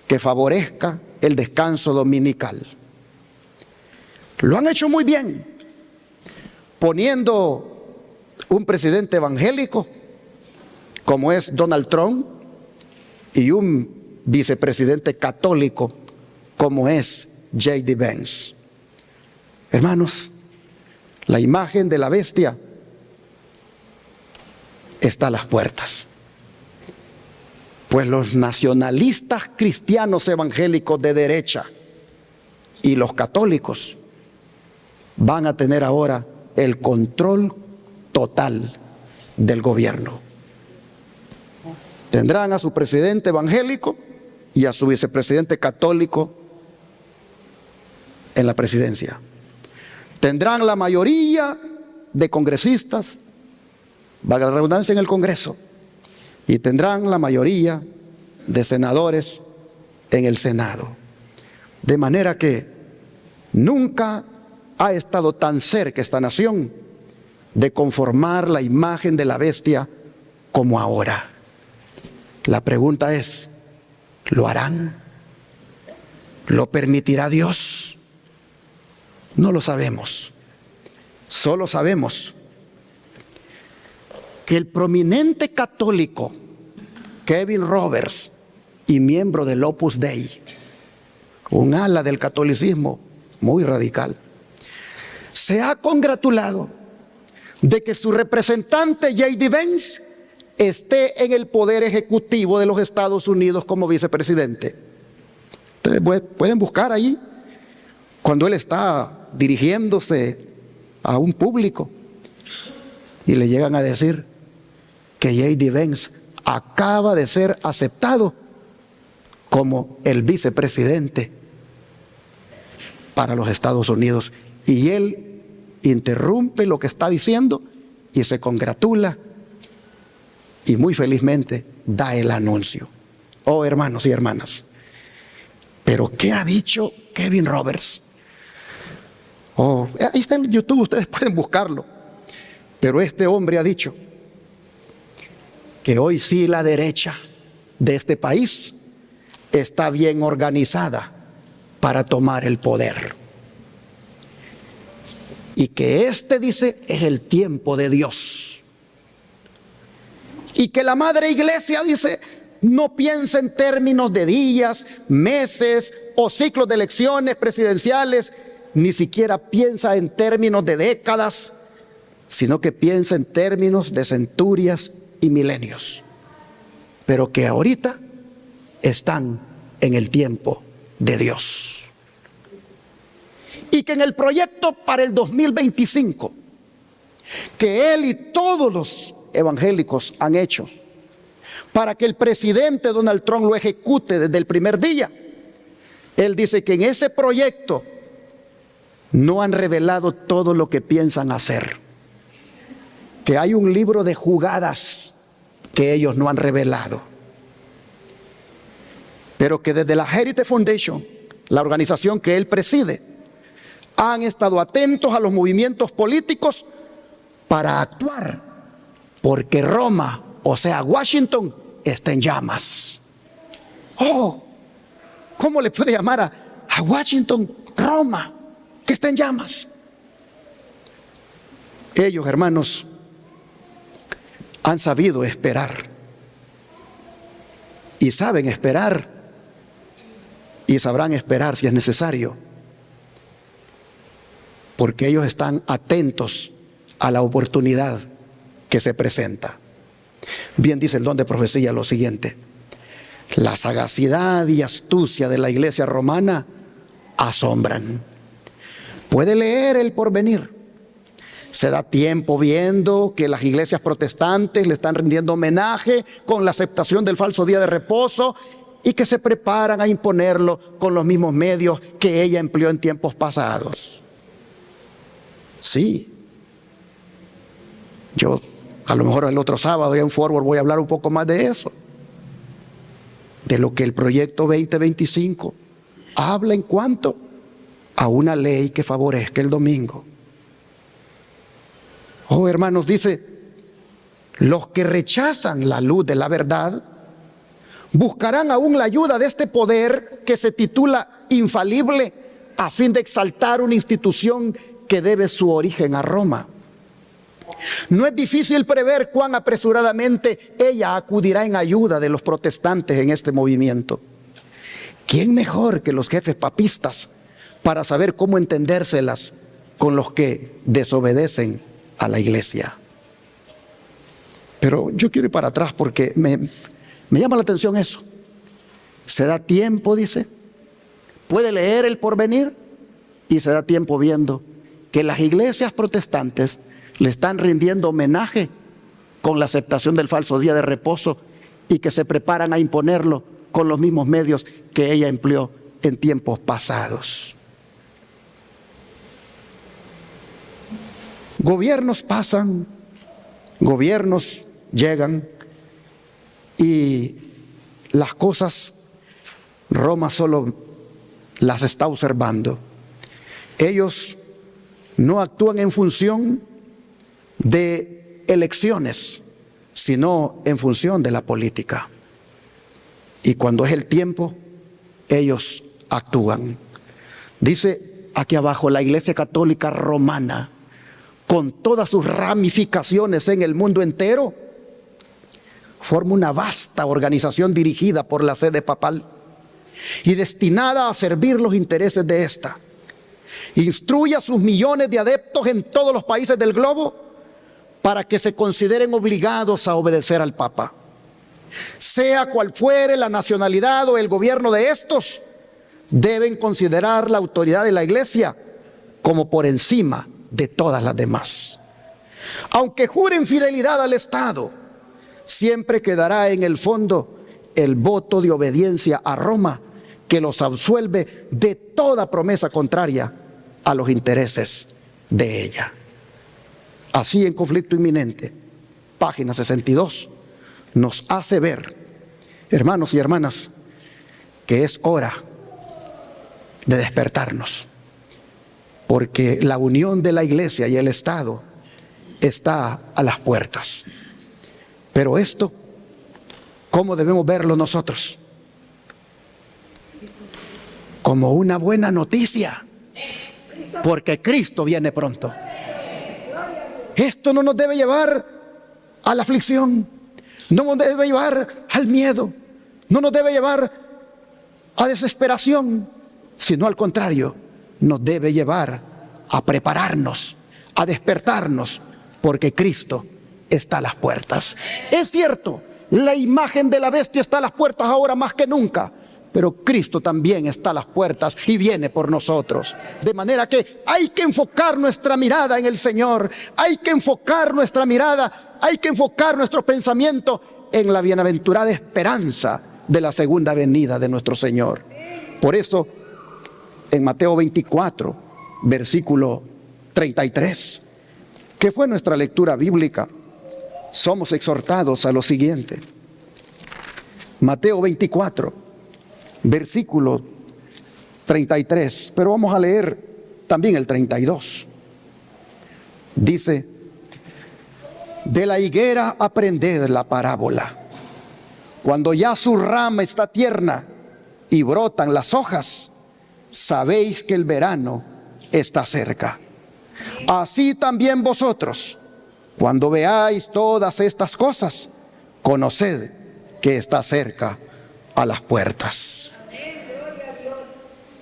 que favorezca el descanso dominical. Lo han hecho muy bien, poniendo un presidente evangélico como es Donald Trump y un vicepresidente católico como es J.D. Vance. Hermanos, la imagen de la bestia está a las puertas. Pues los nacionalistas cristianos evangélicos de derecha y los católicos van a tener ahora el control total del gobierno. Tendrán a su presidente evangélico y a su vicepresidente católico en la presidencia. Tendrán la mayoría de congresistas, valga la redundancia, en el Congreso. Y tendrán la mayoría de senadores en el Senado. De manera que nunca ha estado tan cerca esta nación de conformar la imagen de la bestia como ahora. La pregunta es, ¿lo harán? ¿Lo permitirá Dios? No lo sabemos. Solo sabemos que el prominente católico Kevin Roberts, y miembro del Opus Dei, un ala del catolicismo muy radical, se ha congratulado de que su representante J.D. Vance esté en el poder ejecutivo de los Estados Unidos como vicepresidente. Ustedes pueden buscar ahí cuando él está dirigiéndose a un público y le llegan a decir que J.D. Vance acaba de ser aceptado como el vicepresidente para los Estados Unidos. Y él interrumpe lo que está diciendo y se congratula y muy felizmente da el anuncio. Oh, hermanos y hermanas, pero ¿qué ha dicho Kevin Roberts? Oh, ahí está en YouTube, ustedes pueden buscarlo. Pero este hombre ha dicho que hoy sí la derecha de este país está bien organizada para tomar el poder. Y que dice, es el tiempo de Dios. Y que la Madre Iglesia, dice, no piensa en términos de días, meses o ciclos de elecciones presidenciales, ni siquiera piensa en términos de décadas, sino que piensa en términos de centurias y milenios, pero que ahorita están en el tiempo de Dios. Y que en el proyecto para el 2025, que él y todos los evangélicos han hecho para que el presidente Donald Trump lo ejecute desde el primer día, él dice que en ese proyecto no han revelado todo lo que piensan hacer, que hay un libro de jugadas que ellos no han revelado, pero que desde la Heritage Foundation, la organización que él preside, han estado atentos a los movimientos políticos para actuar, porque Roma, o sea Washington, está en llamas. Oh, ¿cómo le puede llamar a Washington Roma, que está en llamas? Ellos, hermanos, han sabido esperar y saben esperar y sabrán esperar si es necesario, porque ellos están atentos a la oportunidad que se presenta. Bien dice el don de profecía lo siguiente: la sagacidad y astucia de la iglesia romana asombran. Puede leer el porvenir. Se da tiempo viendo que las iglesias protestantes le están rindiendo homenaje con la aceptación del falso día de reposo y que se preparan a imponerlo con los mismos medios que ella empleó en tiempos pasados. Sí. Yo a lo mejor el otro sábado en Forward voy a hablar un poco más de eso, de lo que el proyecto 2025 habla en cuanto a una ley que favorezca el domingo. Oh, hermanos, dice, los que rechazan la luz de la verdad buscarán aún la ayuda de este poder que se titula infalible a fin de exaltar una institución que debe su origen a Roma. No es difícil prever cuán apresuradamente ella acudirá en ayuda de los protestantes en este movimiento. ¿Quién mejor que los jefes papistas para saber cómo entendérselas con los que desobedecen a la iglesia. Pero yo quiero ir para atrás porque me llama la atención eso. Se da tiempo, dice, puede leer el Porvenir y se da tiempo viendo que las iglesias protestantes le están rindiendo homenaje con la aceptación del falso día de reposo y que se preparan a imponerlo con los mismos medios que ella empleó en tiempos pasados. Gobiernos pasan, gobiernos llegan y las cosas Roma solo las está observando. Ellos no actúan en función de elecciones, sino en función de la política. Y cuando es el tiempo, ellos actúan. Dice aquí abajo, la Iglesia Católica Romana, con todas sus ramificaciones en el mundo entero, forma una vasta organización dirigida por la sede papal y destinada a servir los intereses de esta. Instruye a sus millones de adeptos en todos los países del globo para que se consideren obligados a obedecer al Papa. Sea cual fuere la nacionalidad o el gobierno de estos, deben considerar la autoridad de la Iglesia como por encima de todas las demás. Aunque juren fidelidad al Estado, siempre quedará en el fondo el voto de obediencia a Roma, que los absuelve de toda promesa contraria a los intereses de ella. Así, en Conflicto Inminente, página 62, nos hace ver, hermanos y hermanas, que es hora de despertarnos, porque la unión de la Iglesia y el Estado está a las puertas. Pero esto, ¿cómo debemos verlo nosotros? Como una buena noticia, porque Cristo viene pronto. Esto no nos debe llevar a la aflicción, no nos debe llevar al miedo, no nos debe llevar a desesperación, sino al contrario, nos debe llevar a prepararnos, a despertarnos, porque Cristo está a las puertas. Es cierto, la imagen de la bestia está a las puertas ahora más que nunca, pero Cristo también está a las puertas y viene por nosotros. De manera que hay que enfocar nuestra mirada en el Señor, hay que enfocar nuestra mirada, hay que enfocar nuestro pensamiento en la bienaventurada esperanza de la segunda venida de nuestro Señor. Por eso, en Mateo 24, versículo 33, que fue nuestra lectura bíblica, somos exhortados a lo siguiente. Mateo 24, versículo 33, pero vamos a leer también el 32. Dice: de la higuera aprended la parábola. Cuando ya su rama está tierna y brotan las hojas, sabéis que el verano está cerca. Así también vosotros, cuando veáis todas estas cosas, conoced que está cerca a las puertas.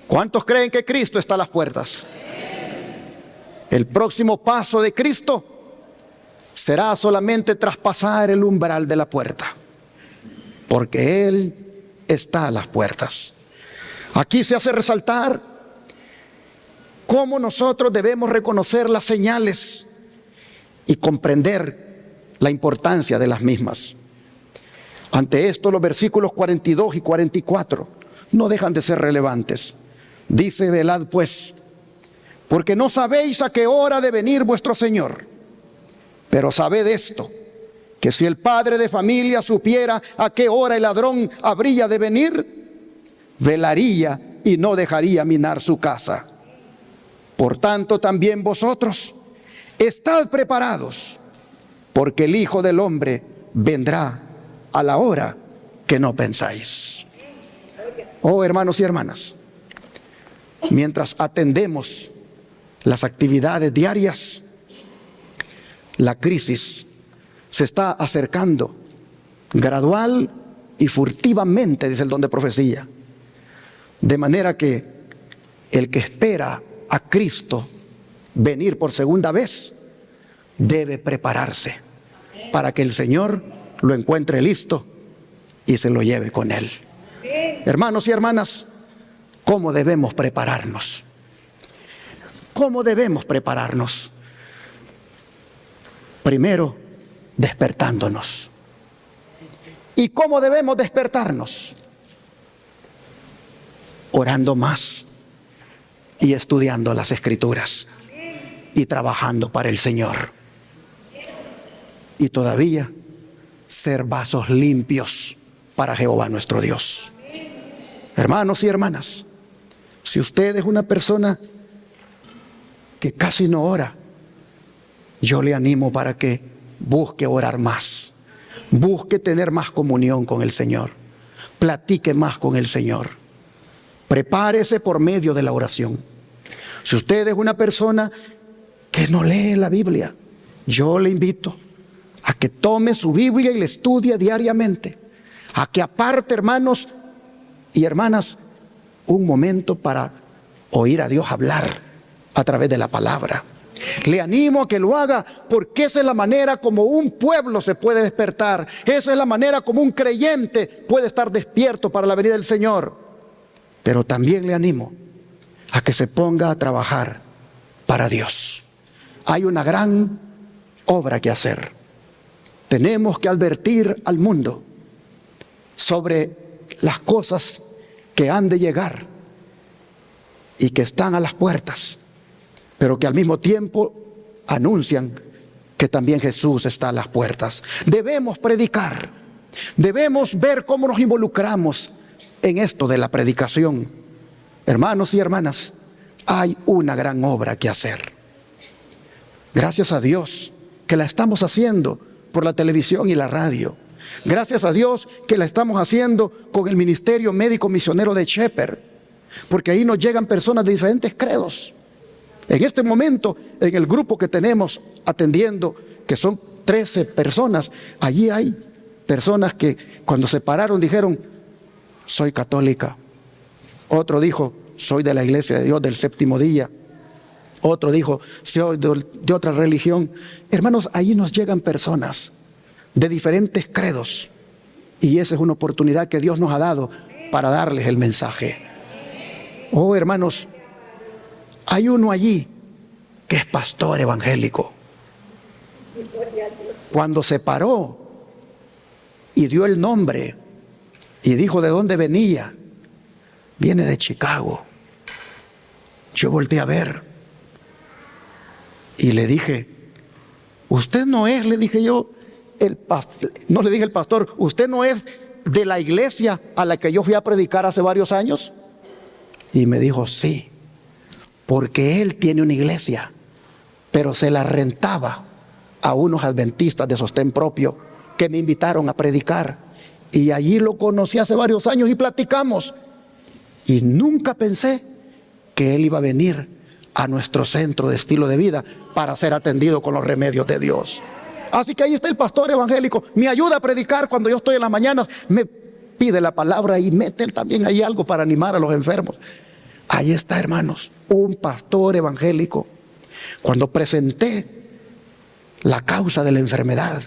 ¿Cuántos creen que Cristo está a las puertas? El próximo paso de Cristo será solamente traspasar el umbral de la puerta, porque Él está a las puertas. Aquí se hace resaltar cómo nosotros debemos reconocer las señales y comprender la importancia de las mismas. Ante esto, los versículos 42 y 44 no dejan de ser relevantes. Dice: velad pues, porque no sabéis a qué hora ha de venir vuestro Señor. Pero sabed esto, que si el padre de familia supiera a qué hora el ladrón habría de venir, velaría y no dejaría minar su casa. Por tanto, también vosotros estad preparados, porque el Hijo del Hombre vendrá a la hora que no pensáis. Oh, hermanos y hermanas, mientras atendemos las actividades diarias, la crisis se está acercando gradual y furtivamente, dice el don de profecía. De manera que el que espera a Cristo venir por segunda vez debe prepararse para que el Señor lo encuentre listo y se lo lleve con él. Hermanos y hermanas, ¿cómo debemos prepararnos? ¿Cómo debemos prepararnos? Primero, despertándonos. ¿Y cómo debemos despertarnos? Orando más y estudiando las Escrituras y trabajando para el Señor. Y todavía ser vasos limpios para Jehová nuestro Dios. Hermanos y hermanas, si usted es una persona que casi no ora, yo le animo para que busque orar más, busque tener más comunión con el Señor, platique más con el Señor, prepárese por medio de la oración. Si usted es una persona que no lee la Biblia, yo le invito a que tome su Biblia y la estudie diariamente, a que aparte, hermanos y hermanas, un momento para oír a Dios hablar a través de la palabra. Le animo a que lo haga, porque esa es la manera como un pueblo se puede despertar. Esa es la manera como un creyente puede estar despierto para la venida del Señor. Pero también le animo a que se ponga a trabajar para Dios. Hay una gran obra que hacer. Tenemos que advertir al mundo sobre las cosas que han de llegar y que están a las puertas, pero que al mismo tiempo anuncian que también Jesús está a las puertas. Debemos predicar, debemos ver cómo nos involucramos en esto de la predicación. Hermanos y hermanas, hay una gran obra que hacer. Gracias a Dios que la estamos haciendo por la televisión y la radio. Gracias a Dios que la estamos haciendo con el Ministerio Médico Misionero de Shepherd, porque ahí nos llegan personas de diferentes credos. En este momento, en el grupo que tenemos atendiendo, que son 13 personas, allí hay personas que cuando se pararon dijeron: soy católica. Otro dijo: soy de la Iglesia de Dios del Séptimo Día. Otro dijo: soy de otra religión. Hermanos, allí nos llegan personas de diferentes credos, y esa es una oportunidad que Dios nos ha dado para darles el mensaje. Oh, hermanos, hay uno allí que es pastor evangélico. Cuando se paró y dio el nombre y dijo de dónde venía, viene de Chicago. Yo volteé a ver y le dije: usted no es, le dije yo, el pastor, no le dije el pastor, usted no es de la iglesia a la que yo fui a predicar hace varios años. Y me dijo: sí, porque él tiene una iglesia, pero se la rentaba a unos adventistas de sostén propio que me invitaron a predicar. Y allí lo conocí hace varios años y platicamos. Y nunca pensé que él iba a venir a nuestro centro de estilo de vida para ser atendido con los remedios de Dios. Así que ahí está el pastor evangélico, me ayuda a predicar cuando yo estoy en las mañanas, me pide la palabra y mete también ahí algo para animar a los enfermos. Ahí está, hermanos, un pastor evangélico. Cuando presenté la causa de la enfermedad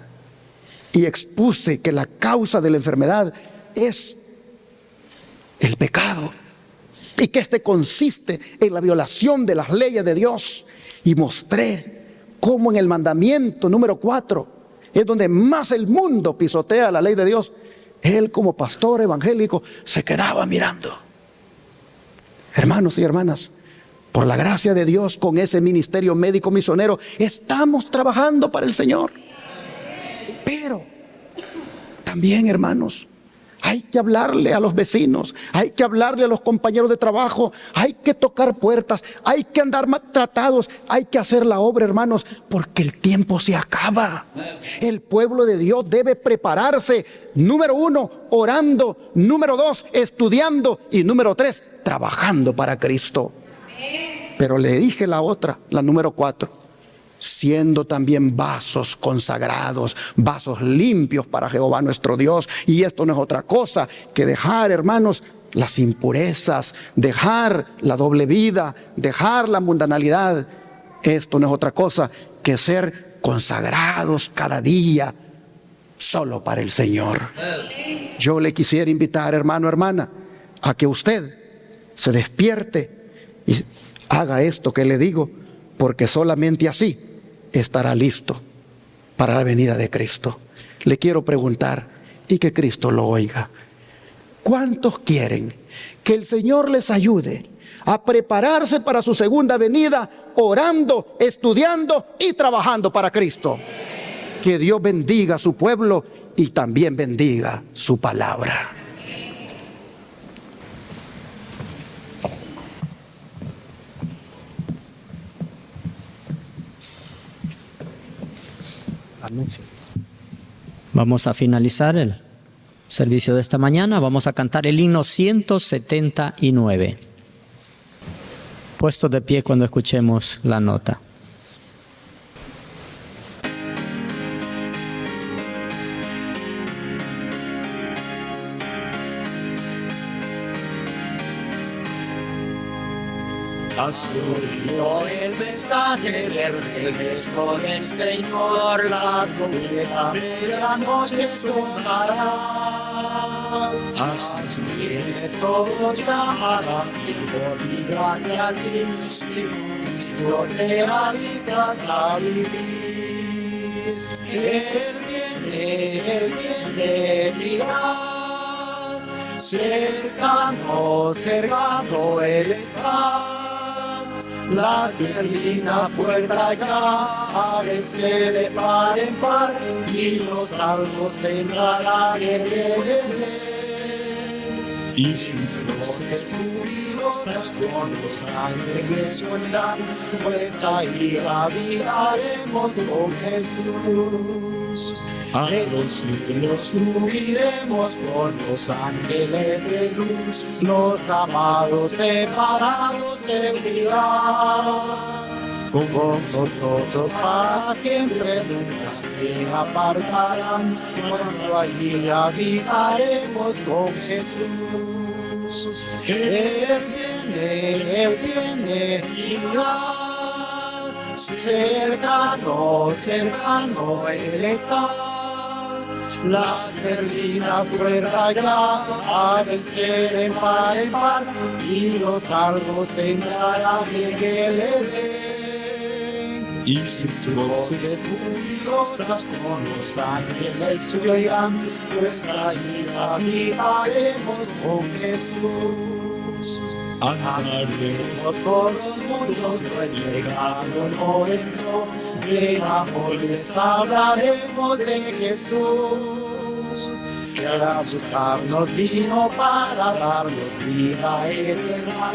y expuse que la causa de la enfermedad es el pecado y que este consiste en la violación de las leyes de Dios, y mostré cómo en el mandamiento número 4 es donde más el mundo pisotea la ley de Dios, él como pastor evangélico se quedaba mirando. Hermanos y hermanas, por la gracia de Dios, con ese ministerio médico misionero estamos trabajando para el Señor. Pero también, hermanos, hay que hablarle a los vecinos, hay que hablarle a los compañeros de trabajo, hay que tocar puertas, hay que andar maltratados, hay que hacer la obra, hermanos, porque el tiempo se acaba. El pueblo de Dios debe prepararse, número 1, orando, número 2, estudiando, y número 3, trabajando para Cristo. Pero le dije la otra, la número 4, siendo también vasos consagrados, vasos limpios para Jehová nuestro Dios. Y esto no es otra cosa que dejar, hermanos, las impurezas, dejar la doble vida, dejar la mundanalidad. Esto no es otra cosa que ser consagrados cada día solo para el Señor. Yo le quisiera invitar, hermano, hermana, a que usted se despierte y haga esto que le digo, porque solamente así estará listo para la venida de Cristo. Le quiero preguntar, y que Cristo lo oiga: ¿cuántos quieren que el Señor les ayude a prepararse para su segunda venida, orando, estudiando y trabajando para Cristo? Que Dios bendiga a su pueblo y también bendiga su palabra. Vamos a finalizar el servicio de esta mañana. Vamos a cantar el himno 179. Puestos de pie cuando escuchemos la nota. Has oído el mensaje del regreso del Señor, la trompeta de la noche sonará. Así vienes todos llamarás y olvidarme a ti, si Cristo te alistas a vivir. Él viene, mirad, cercano, cercano Él está. Las berlinas puertas ya ábrense de par en par y los salvos temblarán en él. Y sus voces jubilosas con los ángeles sonarán, pues ahí habitaremos con Jesús. A los cielos subiremos con los ángeles de luz, los amados separados se unirán. Con nosotros para siempre nunca se apartarán, cuando allí habitaremos con Jesús. Él viene, irá, cercano, cercano Él está. Las berlinas puertas ya ábrense de par en par y los salvos entrarán en el Edén. Y sus voces jubilosas con los ángeles se oirán, pues allí habitaremos con Jesús. Andaremos por los mundos, renegando no entró, de amor les hablaremos de Jesús, que a buscarnos vino para darnos vida eterna,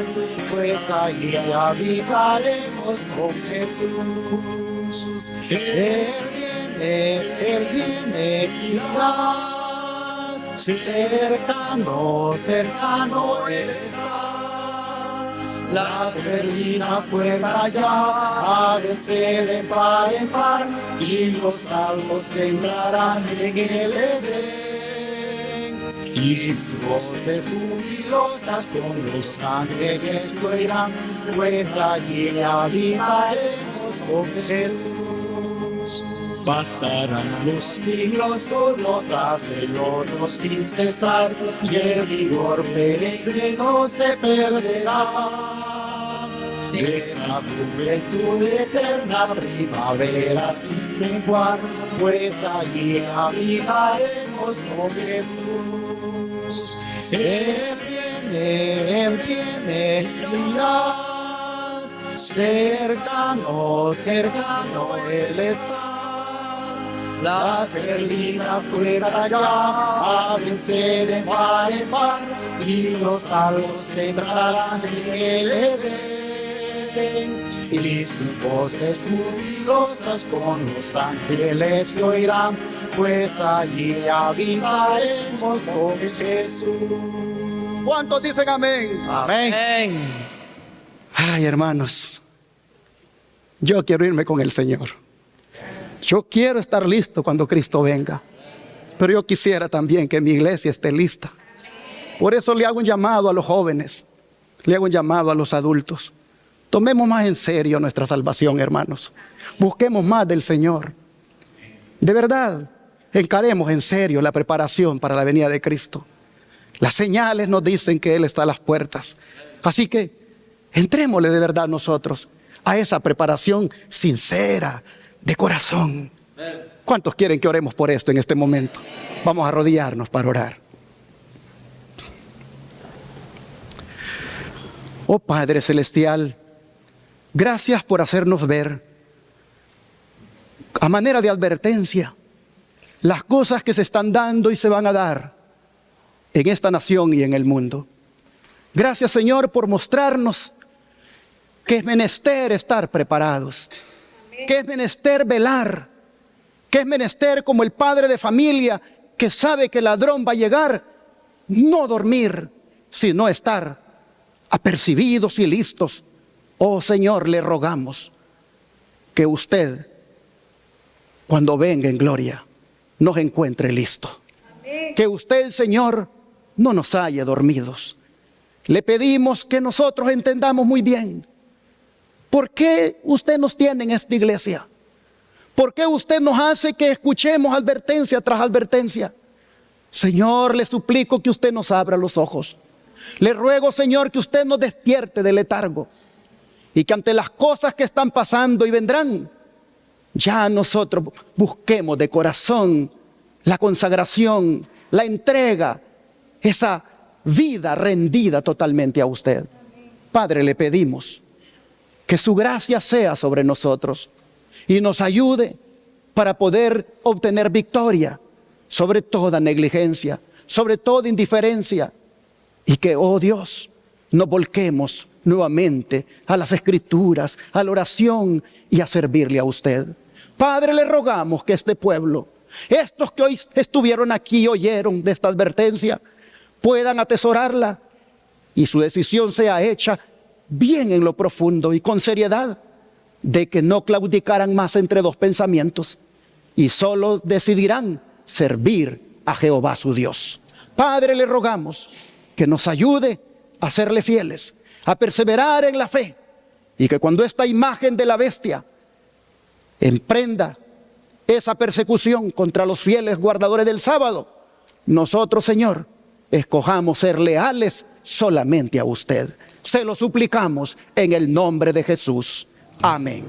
pues ahí habitaremos con Jesús. Él viene, irá, cercano, cercano Él está. Las berlinas puertas ya ábrense de par en par y los salvos entrarán en el Edén. Y sus voces jubilosas con los ángeles se oirán, pues allí habitaremos con Jesús. Pasarán los siglos uno tras el otro sin cesar, y el vigor peregrino se perderá. Esa juventud eterna primavera sin menguar, pues allí habitaremos con Jesús. Él viene, irá, cercano, cercano Él está. Las berlinas puertas ya ábrense de par en par y los salvos entrarán en el Edén. Y sus voces jubilosas con los ángeles se oirán, pues allí habitaremos con Jesús. ¿Cuántos dicen amén? Amén. Ay, hermanos, yo quiero irme con el Señor. Yo quiero estar listo cuando Cristo venga, pero yo quisiera también que mi iglesia esté lista. Por eso le hago un llamado a los jóvenes, le hago un llamado a los adultos. Tomemos más en serio nuestra salvación, hermanos. Busquemos más del Señor. De verdad, encaremos en serio la preparación para la venida de Cristo. Las señales nos dicen que Él está a las puertas. Así que entrémosle de verdad nosotros a esa preparación sincera, de corazón. ¿Cuántos quieren que oremos por esto en este momento? Vamos a arrodillarnos para orar. Oh Padre Celestial, gracias por hacernos ver, a manera de advertencia, las cosas que se están dando y se van a dar en esta nación y en el mundo. Gracias, Señor, por mostrarnos que es menester estar preparados, que es menester velar, que es menester, como el padre de familia que sabe que el ladrón va a llegar, no dormir, sino estar apercibidos y listos. Oh Señor, le rogamos que usted, cuando venga en gloria, nos encuentre listo. Que usted, Señor, no nos haya dormidos. Le pedimos que nosotros entendamos muy bien por qué usted nos tiene en esta iglesia. ¿Por qué usted nos hace que escuchemos advertencia tras advertencia? Señor, le suplico que usted nos abra los ojos. Le ruego, Señor, que usted nos despierte del letargo y que ante las cosas que están pasando y vendrán, ya nosotros busquemos de corazón la consagración, la entrega, esa vida rendida totalmente a usted. Padre, le pedimos que su gracia sea sobre nosotros y nos ayude para poder obtener victoria sobre toda negligencia, sobre toda indiferencia, y que, oh Dios, nos volquemos nuevamente a las Escrituras, a la oración y a servirle a usted. Padre, le rogamos que este pueblo, estos que hoy estuvieron aquí y oyeron de esta advertencia, puedan atesorarla y su decisión sea hecha bien en lo profundo y con seriedad, de que no claudicaran más entre dos pensamientos y solo decidirán servir a Jehová su Dios. Padre, le rogamos que nos ayude a serle fieles, a perseverar en la fe, y que cuando esta imagen de la bestia emprenda esa persecución contra los fieles guardadores del sábado, nosotros, Señor, escojamos ser leales solamente a usted. Se lo suplicamos en el nombre de Jesús. Amén.